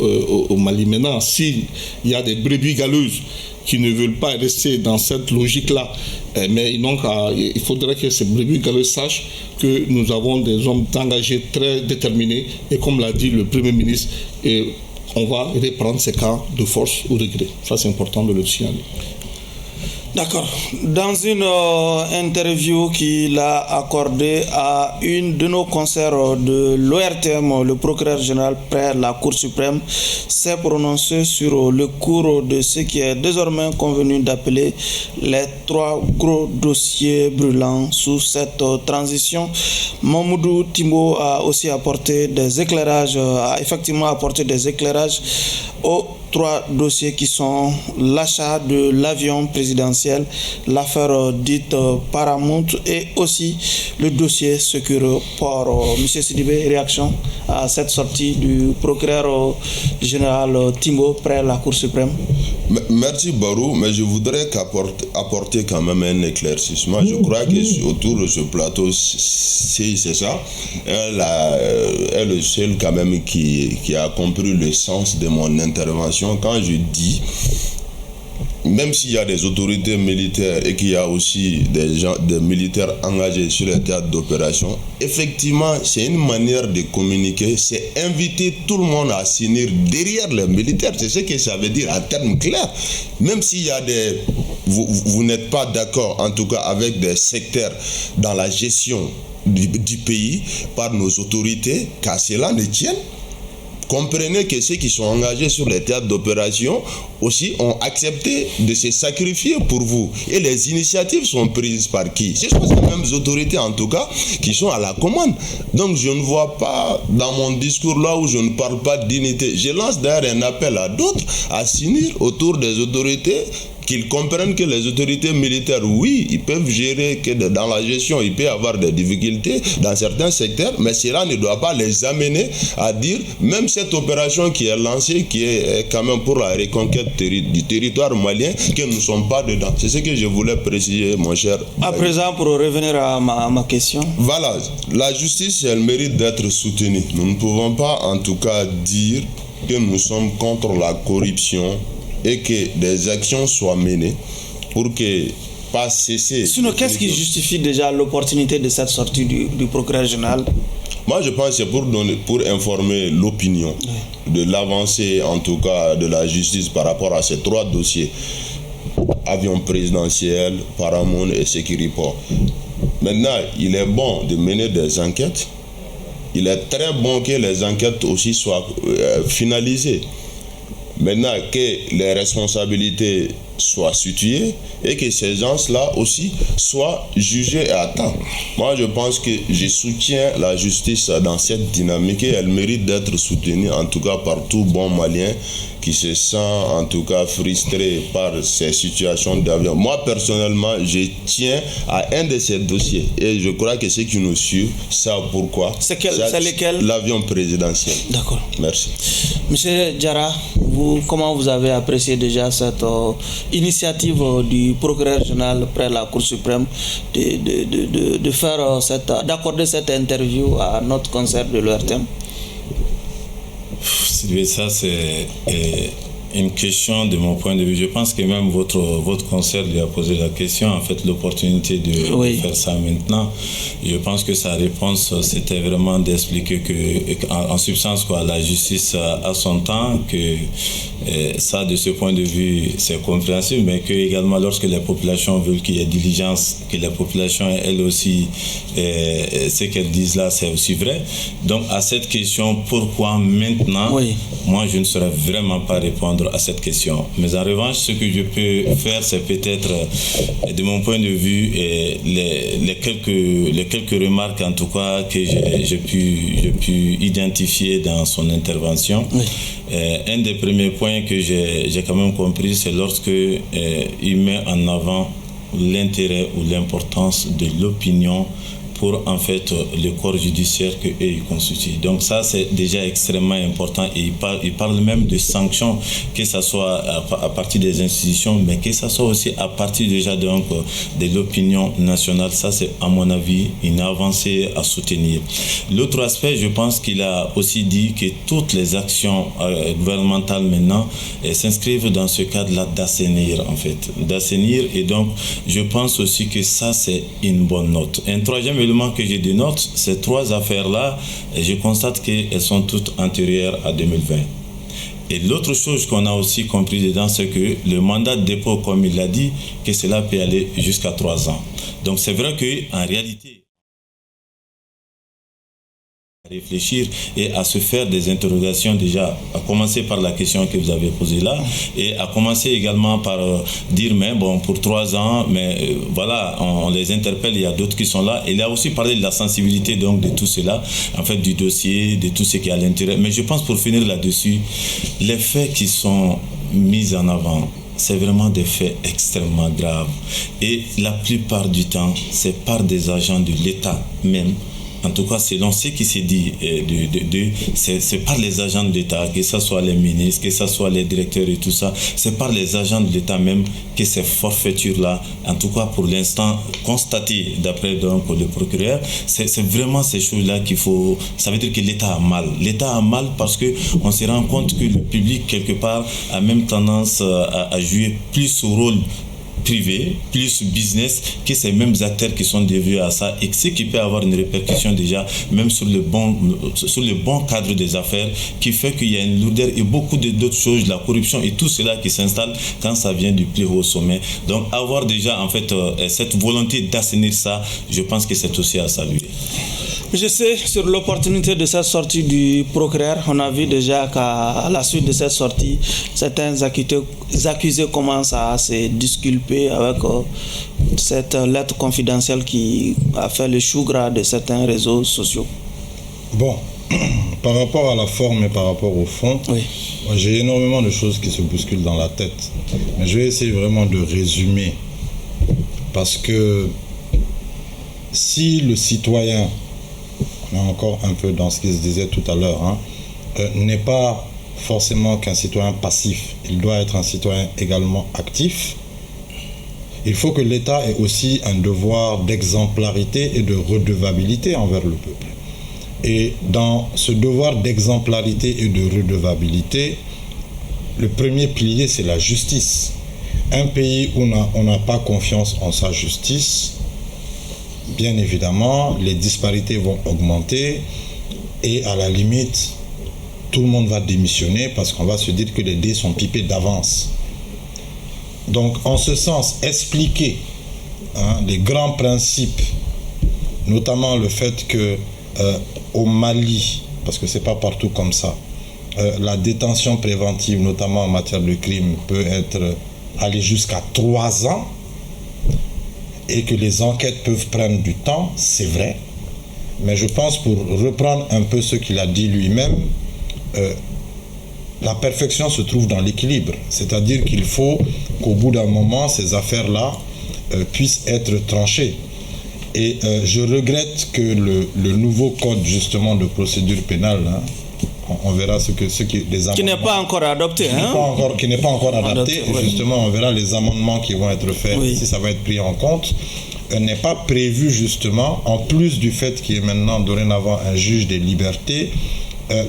au Mali. Maintenant, s'il y a des brebis galeuses qui ne veulent pas rester dans cette logique-là, mais il faudrait que ces brebis galeuses sachent que nous avons des hommes engagés très déterminés et comme l'a dit le Premier ministre, on va reprendre ces cas de force ou de gré. Ça, c'est important de le signaler. D'accord. Dans une interview qu'il a accordée à une de nos concerts de l'ORTM, le procureur général près la Cour suprême s'est prononcé sur le cours de ce qui est désormais convenu d'appeler les 3 gros dossiers brûlants sous cette transition. Mamoudou Timbo a aussi apporté des éclairages, aux 3 dossiers qui sont l'achat de l'avion présidentiel, l'affaire dite Paramount et aussi le dossier Secure Port. Monsieur Sidibé, réaction à cette sortie du procureur général Timbo près la Cour suprême? Merci Barou, mais je voudrais apporter quand même un éclaircissement. Je crois que autour de ce plateau, c'est ça, elle est le seul quand même qui a compris le sens de mon intervention quand je dis, même s'il y a des autorités militaires et qu'il y a aussi des militaires engagés sur les théâtres d'opération, effectivement, c'est une manière de communiquer, c'est inviter tout le monde à s'unir derrière les militaires. C'est ce que ça veut dire en termes clairs. Même s'il y a vous n'êtes pas d'accord, en tout cas avec des secteurs dans la gestion du pays par nos autorités, qu'à cela ne tienne. Comprenez que ceux qui sont engagés sur les théâtres d'opération aussi ont accepté de se sacrifier pour vous. Et les initiatives sont prises par qui? Ce sont les mêmes autorités en tout cas qui sont à la commande. Donc je ne vois pas dans mon discours là où je ne parle pas d'unité. Je lance d'ailleurs un appel à d'autres à s'unir autour des autorités, qu'ils comprennent que les autorités militaires, oui, ils peuvent gérer, que dans la gestion, il peut y avoir des difficultés dans certains secteurs, mais cela ne doit pas les amener à dire, même cette opération qui est lancée, qui est quand même pour la reconquête du territoire malien, que nous ne sommes pas dedans. C'est ce que je voulais préciser, mon cher. À présent, pour revenir à ma question. Voilà, la justice, elle mérite d'être soutenue. Nous ne pouvons pas, en tout cas, dire que nous sommes contre la corruption et que des actions soient menées pour que pas cesser. Sinon, qu'est-ce qui justifie déjà l'opportunité de cette sortie du procureur général? Moi, je pense que c'est pour informer l'opinion de l'avancée, en tout cas, de la justice par rapport à ces 3 dossiers. Avion présidentiel, Paramount et Securiport. Maintenant, il est bon de mener des enquêtes. Il est très bon que les enquêtes aussi soient finalisées. Maintenant, que les responsabilités soient situées et que ces gens-là aussi soient jugés à temps. Moi, je pense que je soutiens la justice dans cette dynamique et elle mérite d'être soutenue, en tout cas par tout bon Malien qui se sent en tout cas frustré par ces situations d'avion. Moi, personnellement, je tiens à un de ces dossiers et je crois que ceux qui nous suivent savent pourquoi. C'est lesquels? L'avion présidentiel. D'accord. Merci. Monsieur Diarra, comment vous avez apprécié déjà cette initiative du procureur général près la Cour suprême d'accorder cette interview à notre concert de l'ORTM? Ça, c'est une question de mon point de vue. Je pense que même votre concert lui a posé la question, en fait, l'opportunité de faire ça maintenant. Je pense que sa réponse, c'était vraiment d'expliquer que, en substance, la justice a son temps, que ça, de ce point de vue, c'est compréhensible, mais que également, lorsque les populations veulent qu'il y ait diligence, que les populations, elles aussi, ce qu'elles disent là, c'est aussi vrai. Donc, à cette question, pourquoi maintenant, moi, je ne saurais vraiment pas répondre à cette question. Mais en revanche, ce que je peux faire, c'est peut-être, de mon point de vue, les quelques remarques, en tout cas, que j'ai pu identifier dans son intervention. Un des premiers points que j'ai quand même compris, c'est lorsque il met en avant l'intérêt ou l'importance de l'opinion pour en fait le corps judiciaire que eux ils constituent. Donc ça c'est déjà extrêmement important et il parle même de sanctions, que ça soit à partir des institutions, mais que ça soit aussi à partir déjà donc de l'opinion nationale. Ça c'est à mon avis une avancée à soutenir. L'autre aspect, je pense qu'il a aussi dit que toutes les actions gouvernementales maintenant s'inscrivent dans ce cadre-là d'assainir en fait, d'assainir, et donc je pense aussi que ça c'est une bonne note. Un troisième élément que j'ai de note, ces trois affaires-là, je constate qu'elles sont toutes antérieures à 2020. Et l'autre chose qu'on a aussi compris dedans, c'est que le mandat de dépôt, comme il l'a dit, que cela peut aller jusqu'à 3 ans. Donc c'est vrai qu'en réalité, réfléchir et à se faire des interrogations déjà, à commencer par la question que vous avez posée là, et à commencer également par dire, mais bon, pour 3 ans, mais voilà, on les interpelle, il y a d'autres qui sont là. Et il a aussi parlé de la sensibilité donc de tout cela, en fait du dossier, de tout ce qui est à l'intérieur. Mais je pense, pour finir là-dessus, les faits qui sont mis en avant, c'est vraiment des faits extrêmement graves. Et la plupart du temps, c'est par des agents de l'État même. En tout cas, selon ce qui s'est dit, c'est par les agents de l'État, que ce soit les ministres, que ce soit les directeurs et tout ça, c'est par les agents de l'État même que ces forfaitures-là, en tout cas pour l'instant, constatées d'après donc le procureur, c'est vraiment ces choses-là qu'il faut... Ça veut dire que l'État a mal. L'État a mal parce qu'on se rend compte que le public, quelque part, a même tendance à jouer plus ce rôle privé, plus business, que ces mêmes acteurs qui sont dévoués à ça, et ce qui peut avoir une répercussion déjà même sur le bon cadre des affaires, qui fait qu'il y a une lourdeur et beaucoup d'autres choses, la corruption et tout cela qui s'installe quand ça vient du plus haut sommet. Donc avoir déjà en fait cette volonté d'assainir ça, je pense que c'est aussi à saluer. Je sais, sur l'opportunité de cette sortie du procureur, on a vu déjà qu'à la suite de cette sortie, certains accusés commencent à se disculper avec cette lettre confidentielle qui a fait le chou gras de certains réseaux sociaux. Bon, par rapport à la forme et par rapport au fond, oui. J'ai énormément de choses qui se bousculent dans la tête. Mais je vais essayer vraiment de résumer. Parce que si le citoyen, on est encore un peu dans ce qui se disait tout à l'heure, n'est pas forcément qu'un citoyen passif, il doit être un citoyen également actif. Il faut que l'État ait aussi un devoir d'exemplarité et de redevabilité envers le peuple. Et dans ce devoir d'exemplarité et de redevabilité, le premier pilier, c'est la justice. Un pays où on n'a pas confiance en sa justice, bien évidemment, les disparités vont augmenter et à la limite, tout le monde va démissionner parce qu'on va se dire que les dés sont pipés d'avance. Donc, en ce sens, expliquer les grands principes, notamment le fait que au Mali, parce que c'est pas partout comme ça, la détention préventive, notamment en matière de crime, peut aller jusqu'à 3 ans, et que les enquêtes peuvent prendre du temps, c'est vrai. Mais je pense, pour reprendre un peu ce qu'il a dit lui-même, la perfection se trouve dans l'équilibre. C'est-à-dire qu'il faut qu'au bout d'un moment, ces affaires-là puissent être tranchées. Et je regrette que le nouveau code justement de procédure pénale, on verra les amendements... Qui n'est pas encore adopté. Qui n'est pas encore adapté. Et justement, on verra les amendements qui vont être faits, si ça va être pris en compte. N'est pas prévu justement, en plus du fait qu'il y ait maintenant dorénavant un juge des libertés,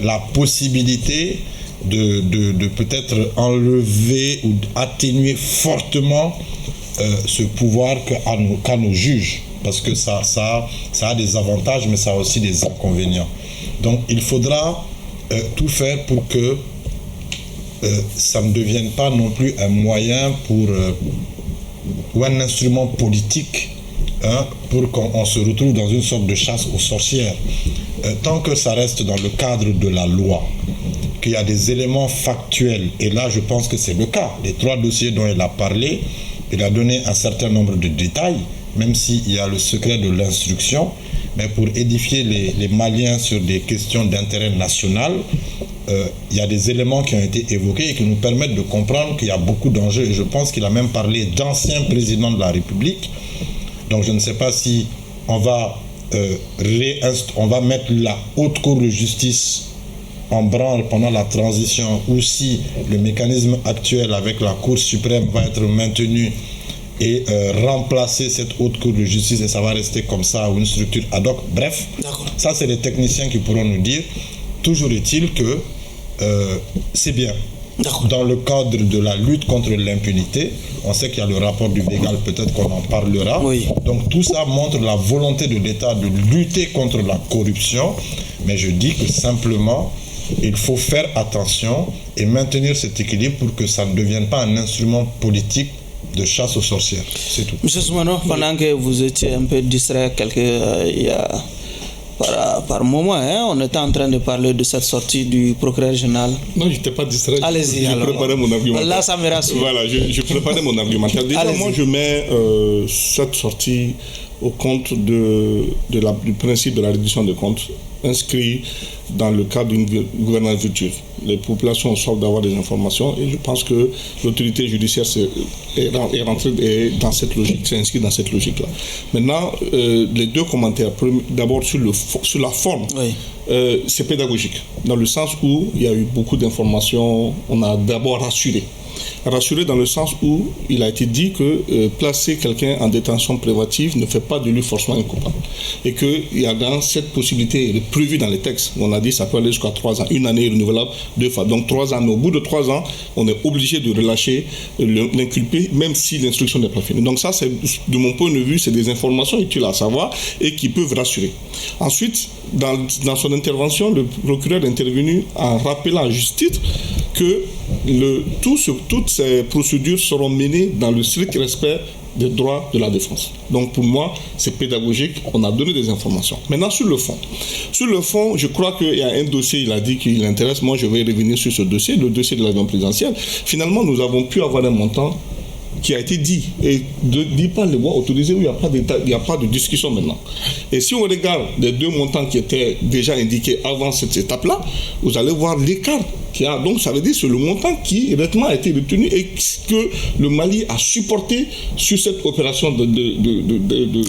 la possibilité de peut-être enlever ou atténuer fortement ce pouvoir qu'à nos juges. Parce que ça a des avantages, mais ça a aussi des inconvénients. Donc il faudra tout faire pour que ça ne devienne pas non plus un moyen ou un instrument politique pour qu'on se retrouve dans une sorte de chasse aux sorcières. Tant que ça reste dans le cadre de la loi, qu'il y a des éléments factuels, et là je pense que c'est le cas. Les 3 dossiers dont il a parlé, il a donné un certain nombre de détails, même s'il y a le secret de l'instruction, mais pour édifier les Maliens sur des questions d'intérêt national, il y a des éléments qui ont été évoqués et qui nous permettent de comprendre qu'il y a beaucoup d'enjeux. Et je pense qu'il a même parlé d'anciens présidents de la République. Donc je ne sais pas si on va on va mettre la haute cour de justice en branle pendant la transition, ou si le mécanisme actuel avec la Cour suprême va être maintenu et remplacer cette haute cour de justice, et ça va rester comme ça, ou une structure ad hoc. Bref, ça c'est les techniciens qui pourront nous dire. Toujours est-il que c'est bien. Dans le cadre de la lutte contre l'impunité, on sait qu'il y a le rapport du Bégal, peut-être qu'on en parlera. Oui. Donc tout ça montre la volonté de l'État de lutter contre la corruption, mais je dis que simplement, il faut faire attention et maintenir cet équilibre pour que ça ne devienne pas un instrument politique de chasse aux sorcières. C'est tout. M. Soumano, pendant que vous étiez un peu distrait il y a par moment, on était en train de parler de cette sortie du procureur général. Non, je n'étais pas distrait. Allez-y. Je préparais mon argumentaire. Là, ça me rassure. Voilà, je préparais mon argumentaire. Déjà, moi, je mets cette sortie au compte du principe de la réduction des comptes inscrit dans le cadre d'une gouvernance vertueuse. Les populations ont soif d'avoir des informations et je pense que l'autorité judiciaire est rentrée dans cette logique, c'est inscrit dans cette logique-là. Maintenant, les deux commentaires, d'abord sur la forme, oui. C'est pédagogique, dans le sens où il y a eu beaucoup d'informations, on a d'abord rassuré dans le sens où il a été dit que placer quelqu'un en détention préventive ne fait pas de lui forcément un coupable. Et qu'il y a dans cette possibilité, elle est prévue dans les textes, on a dit ça peut aller jusqu'à 3 ans, une année renouvelable 2 fois. Donc 3 ans, mais au bout de 3 ans, on est obligé de relâcher l'inculpé, même si l'instruction n'est pas finie. Donc ça, c'est, de mon point de vue, c'est des informations utiles à savoir et qui peuvent rassurer. Ensuite, dans son intervention, le procureur est intervenu en rappelant à juste titre que toutes ces procédures seront menées dans le strict respect des droits de la défense. Donc pour moi, c'est pédagogique, on a donné des informations. Maintenant, sur le fond, je crois qu'il y a un dossier, il a dit qu'il l'intéresse, moi je vais revenir sur ce dossier, le dossier de l'avion présidentiel. Finalement, nous avons pu avoir un montant qui a été dit, et dit par les voies autorisées où il n'y a pas de discussion maintenant. Et si on regarde les deux montants qui étaient déjà indiqués avant cette étape-là, vous allez voir l'écart qu'il y a. Donc ça veut dire que c'est le montant qui réellement a été retenu et que le Mali a supporté sur cette opération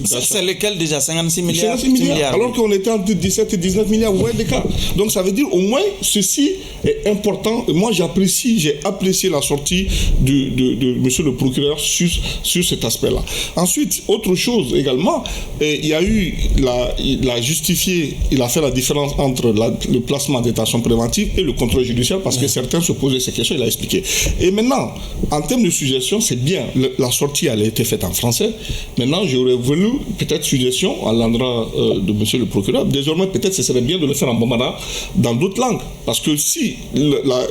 c'est lequel déjà 56 milliards, 56 milliards. Alors qu'on était entre 17 et 19 milliards, vous voyez l'écart. Donc ça veut dire au moins ceci est important. Moi j'ai apprécié la sortie de monsieur le procureur sur cet aspect-là. Ensuite, autre chose également, il a justifié, il a fait la différence entre le placement en détention préventive et le contrôle judiciaire parce que certains se posaient ces questions, il a expliqué. Et maintenant, en termes de suggestion, c'est bien, la sortie elle a été faite en français. Maintenant, j'aurais voulu peut-être suggestion à l'endroit de monsieur le procureur. Désormais, peut-être ce serait bien de le faire en bambara dans d'autres langues. Parce que si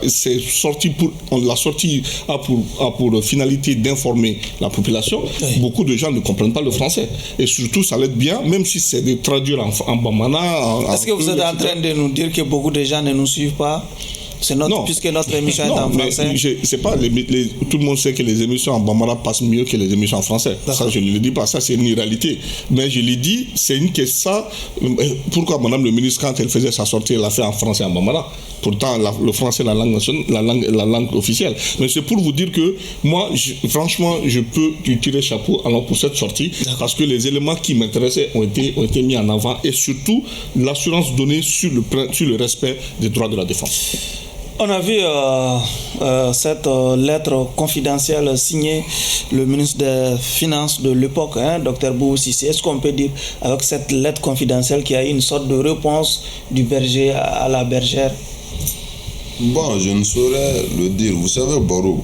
c'est sorti la sortie a pour finalité d'informer la population, beaucoup de gens ne comprennent pas le français. Et surtout, ça l'aide bien, même si c'est de traduire en bambara. Est-ce que vous êtes en train de nous dire que beaucoup de gens ne nous suivent pas? Puisque notre émission est en français. C'est pas tout le monde sait que les émissions en bambara passent mieux que les émissions en français. Ça, je ne le dis pas, ça c'est une réalité. Mais je l'ai dit, c'est une question. Pourquoi Madame le ministre, quand elle faisait sa sortie, elle l'a fait en français et en bambara? Pourtant, le français est la langue nationale, la langue officielle. Mais c'est pour vous dire que moi, franchement, je peux lui tirer chapeau alors pour cette sortie parce que les éléments qui m'intéressaient ont été mis en avant et surtout l'assurance donnée sur le respect des droits de la défense. On a vu cette lettre confidentielle signée le ministre des Finances de l'époque, Dr Boubou Cissé. Est-ce qu'on peut dire avec cette lettre confidentielle qu'il y a une sorte de réponse du berger à la bergère? Bon, je ne saurais le dire. Vous savez, Barou,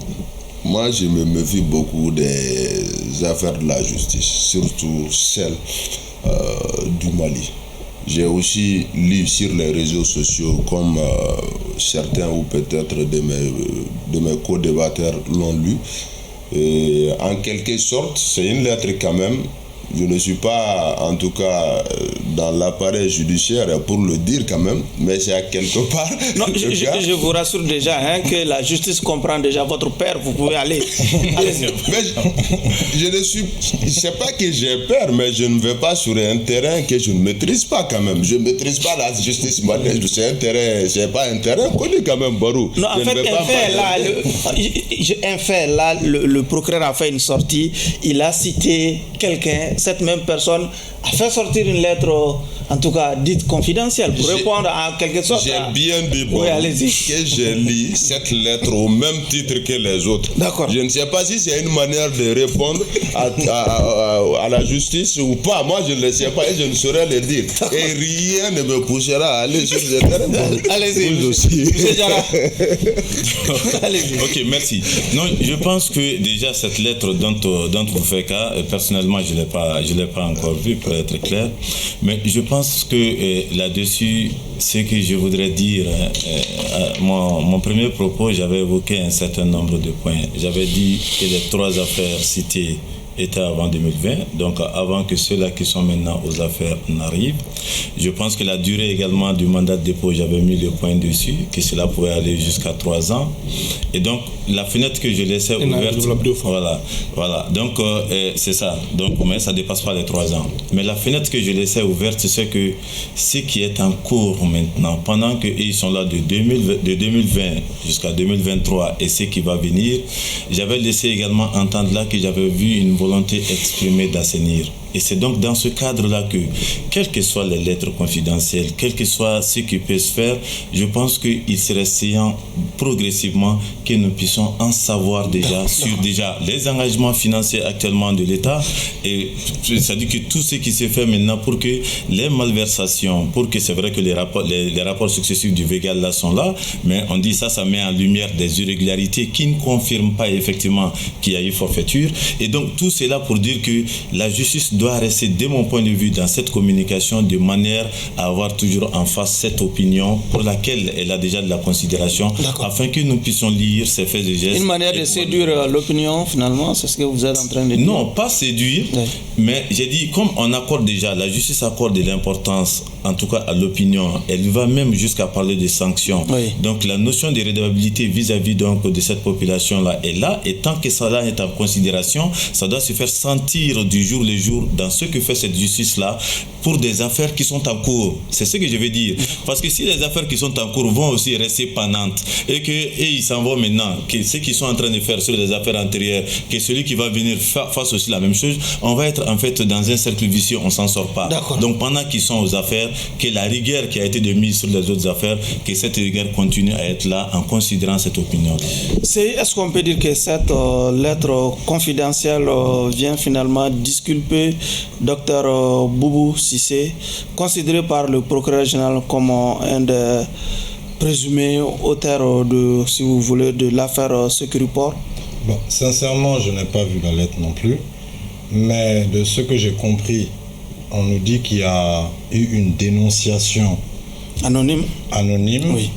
moi je me méfie beaucoup des affaires de la justice, surtout celles du Mali. J'ai aussi lu sur les réseaux sociaux, comme certains ou peut-être de mes co-débatteurs l'ont lu. Et en quelque sorte, c'est une lettre quand même. Je ne suis pas, en tout cas, dans l'appareil judiciaire pour le dire quand même, mais c'est à quelque part. Non, je vous rassure déjà que la justice comprend déjà votre père, vous pouvez aller. Allez-y. C'est pas que j'ai peur, mais je ne vais pas sur un terrain que je ne maîtrise pas quand même. Je ne maîtrise pas la justice malienne, c'est pas un terrain connu quand même, Barou. Non, en fait, le procureur a fait une sortie, il a cité quelqu'un, cette même personne a fait sortir une lettre, en tout cas dite confidentielle, pour répondre à quelque chose. J'ai bien dit oui, allez-y. que j'ai lu cette lettre au même titre que les autres. D'accord. Je ne sais pas si c'est une manière de répondre à la justice ou pas. Moi, je ne le sais pas et je ne saurais le dire. Et rien ne me poussera à aller sur ce terrain. Allez-y, monsieur Diarra. Allez-y. Ok, merci. Non, je pense que déjà cette lettre dont vous faites cas, personnellement, je l'ai pas encore vue, pour être clair. Mais je pense que là-dessus, ce que je voudrais dire, mon premier propos, j'avais évoqué un certain nombre de points. J'avais dit que les 3 affaires citées étaient avant 2020, donc avant que ceux-là qui sont maintenant aux affaires n'arrivent. Je pense que la durée également du mandat de dépôt, j'avais mis le point dessus, que cela pouvait aller jusqu'à 3 ans. Et donc, la fenêtre que je laissais ouverte, voilà. Donc, c'est ça. Donc, mais ça ne dépasse pas les 3 ans. Mais la fenêtre que je laissais ouverte, c'est que ce qui est en cours maintenant, pendant qu'ils sont là de 2020 jusqu'à 2023 et ce qui va venir, j'avais laissé également entendre là que j'avais vu une volonté exprimée d'assainir. Et c'est donc dans ce cadre-là que, quelles que soient les lettres confidentielles, quel que soit ce qui peut se faire, je pense qu'il serait séant progressivement que nous puissions en savoir déjà sur les engagements financiers actuellement de l'État. Et c'est-à-dire que tout ce qui se fait maintenant pour que les malversations, pour que c'est vrai que les rapports successifs du Végal là sont là, mais on dit ça met en lumière des irrégularités qui ne confirment pas effectivement qu'il y a eu forfaiture. Et donc tout cela pour dire que la justice doit rester, de mon point de vue, dans cette communication de manière à avoir toujours en face cette opinion pour laquelle elle a déjà de la considération, afin que nous puissions lire ces faits et gestes. Une manière de séduire l'opinion, finalement, c'est ce que vous êtes en train de dire. Non, pas séduire, mais j'ai dit, comme on accorde déjà, la justice accorde de l'importance, en tout cas à l'opinion, elle va même jusqu'à parler de sanctions. Oui. Donc la notion de redevabilité vis-à-vis donc de cette population-là est là, et tant que ça là est en considération, ça doit se faire sentir du jour le jour dans ce que fait cette justice-là pour des affaires qui sont en cours. C'est ce que je veux dire. Parce que si les affaires qui sont en cours vont aussi rester pendantes et qu'ils s'en vont maintenant, que ceux qui sont en train de faire sur les affaires antérieures, que celui qui va venir fasse aussi la même chose, on va être en fait dans un cercle vicieux, on ne s'en sort pas. Donc pendant qu'ils sont aux affaires, que la rigueur qui a été mise sur les autres affaires, que cette rigueur continue à être là en considérant cette opinion. Est-ce qu'on peut dire que cette lettre confidentielle vient finalement disculper Dr Boubou Cissé, considéré par le procureur général comme un des présumés auteurs de, si vous voulez, de l'affaire Securiport? Bon, sincèrement, je n'ai pas vu la lettre non plus, mais de ce que j'ai compris, on nous dit qu'il y a eu une dénonciation anonyme oui,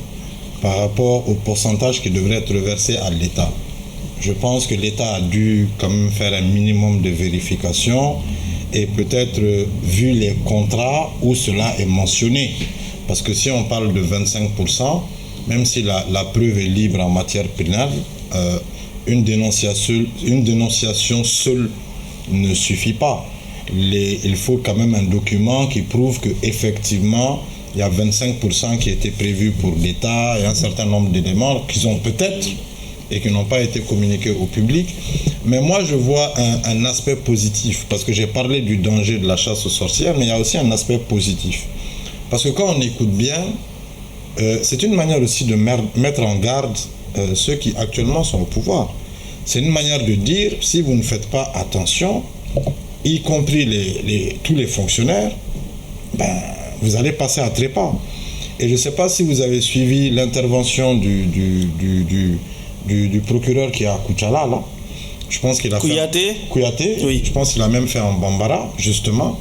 par rapport au pourcentage qui devrait être versé à l'État. Je pense que l'État a dû quand même faire un minimum de vérification et peut-être vu les contrats où cela est mentionné. Parce que si on parle de 25%, même si la preuve est libre en matière pénale, une dénonciation seule ne suffit pas. Il faut quand même un document qui prouve qu'effectivement, il y a 25% qui étaient prévus pour l'État et un certain nombre d'éléments qu'ils ont peut-être et qui n'ont pas été communiqués au public. Mais moi, je vois un aspect positif, parce que j'ai parlé du danger de la chasse aux sorcières, mais il y a aussi un aspect positif. Parce que quand on écoute bien, c'est une manière aussi de mettre en garde ceux qui actuellement sont au pouvoir. C'est une manière de dire, si vous ne faites pas attention, y compris tous les fonctionnaires, vous allez passer à trépas. Et je ne sais pas si vous avez suivi l'intervention du procureur qui est à Koutchala, là. Je pense qu'il a Kouyaté. Oui. Je pense qu'il a même fait un Bambara, justement,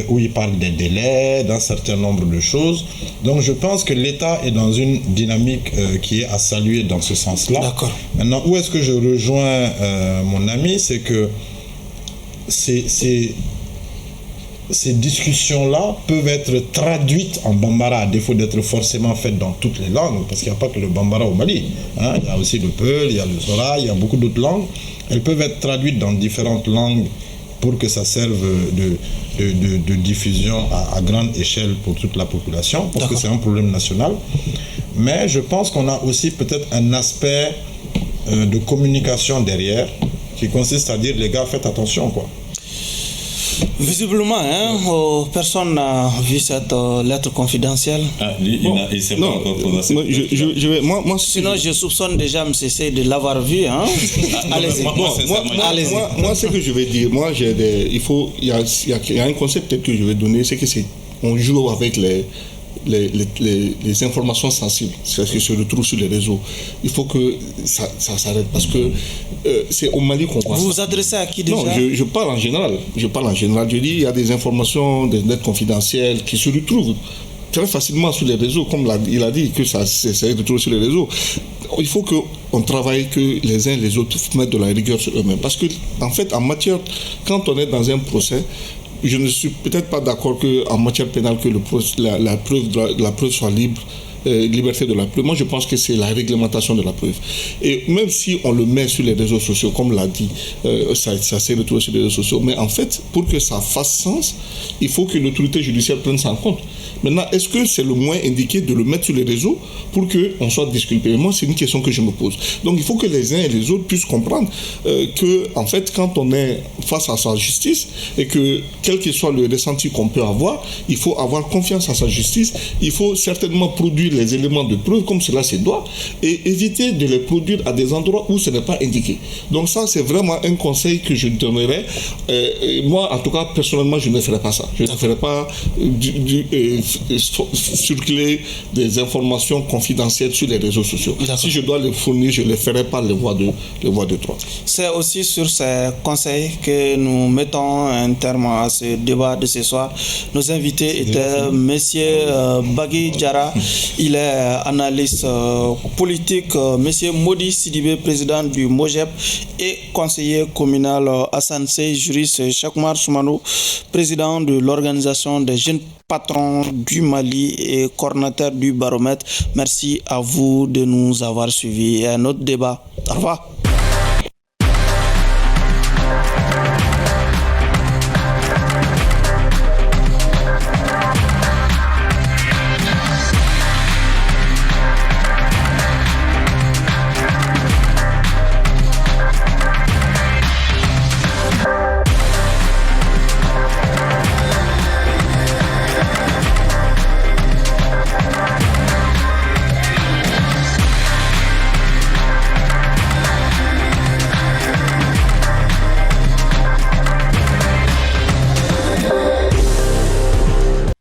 où il parle des délais, d'un certain nombre de choses. Donc je pense que l'État est dans une dynamique qui est à saluer dans ce sens-là. D'accord. Maintenant, où est-ce que je rejoins mon ami, c'est que ces discussions-là peuvent être traduites en Bambara, à défaut d'être forcément faites dans toutes les langues, parce qu'il n'y a pas que le Bambara au Mali. Hein. Il y a aussi le Peul, il y a le Sora, il y a beaucoup d'autres langues. Elles peuvent être traduites dans différentes langues pour que ça serve de diffusion à grande échelle pour toute la population, parce que c'est un problème national. Mais je pense qu'on a aussi peut-être un aspect de communication derrière, qui consiste à dire, les gars, faites attention, quoi. Visiblement, personne n'a vu cette lettre confidentielle. Ah, lui, il ne s'est pas encore prononcé. Sinon, je soupçonne déjà M. C de l'avoir vu. Allez-y. Moi, ce que je vais dire, il y a un concept peut-être que je vais donner, c'est que on joue avec les informations sensibles, ce qui se retrouve sur les réseaux. Il faut que ça s'arrête parce que c'est au Mali qu'on voit. Vous vous adressez à qui déjà? Non, je parle en général. Je dis il y a des informations, des lettres confidentielles qui se retrouvent très facilement sur les réseaux, comme il a dit que ça se retrouve sur les réseaux. Il faut qu'on travaille, que les uns et les autres mettent de la rigueur sur eux-mêmes. Parce que, en fait, en matière, quand on est dans un procès, je ne suis peut-être pas d'accord qu'en matière pénale, que la preuve soit libre, liberté de la preuve. Moi, je pense que c'est la réglementation de la preuve. Et même si on le met sur les réseaux sociaux, comme l'a dit, ça s'est retrouvé sur les réseaux sociaux. Mais en fait, pour que ça fasse sens, il faut que l'autorité judiciaire prenne ça en compte. Maintenant, est-ce que c'est le moins indiqué de le mettre sur les réseaux pour qu'on soit disculpé? Moi, c'est une question que je me pose. Donc, il faut que les uns et les autres puissent comprendre que, en fait, quand on est face à sa justice et que, quel que soit le ressenti qu'on peut avoir, il faut avoir confiance en sa justice. Il faut certainement produire les éléments de preuve comme cela se doit et éviter de les produire à des endroits où ce n'est pas indiqué. Donc, ça, c'est vraiment un conseil que je donnerais. Moi, en tout cas, personnellement, je ne ferai pas ça. Je ne ferai pas circuler des informations confidentielles sur les réseaux sociaux. Si je dois les fournir, je ne les ferai pas les voies de droit. C'est aussi sur ces conseils que nous mettons un terme à ce débat de ce soir. Nos invités étaient M. Bagui Diarra, il est analyste politique, M. Modi Sidibé, président du MOGEP, et conseiller communal Hassan Sey, juriste Chakmar Soumano, président de l'organisation des jeunes patrons du Mali et coordinateur du baromètre. Merci à vous de nous avoir suivis. Et à notre débat. Au revoir.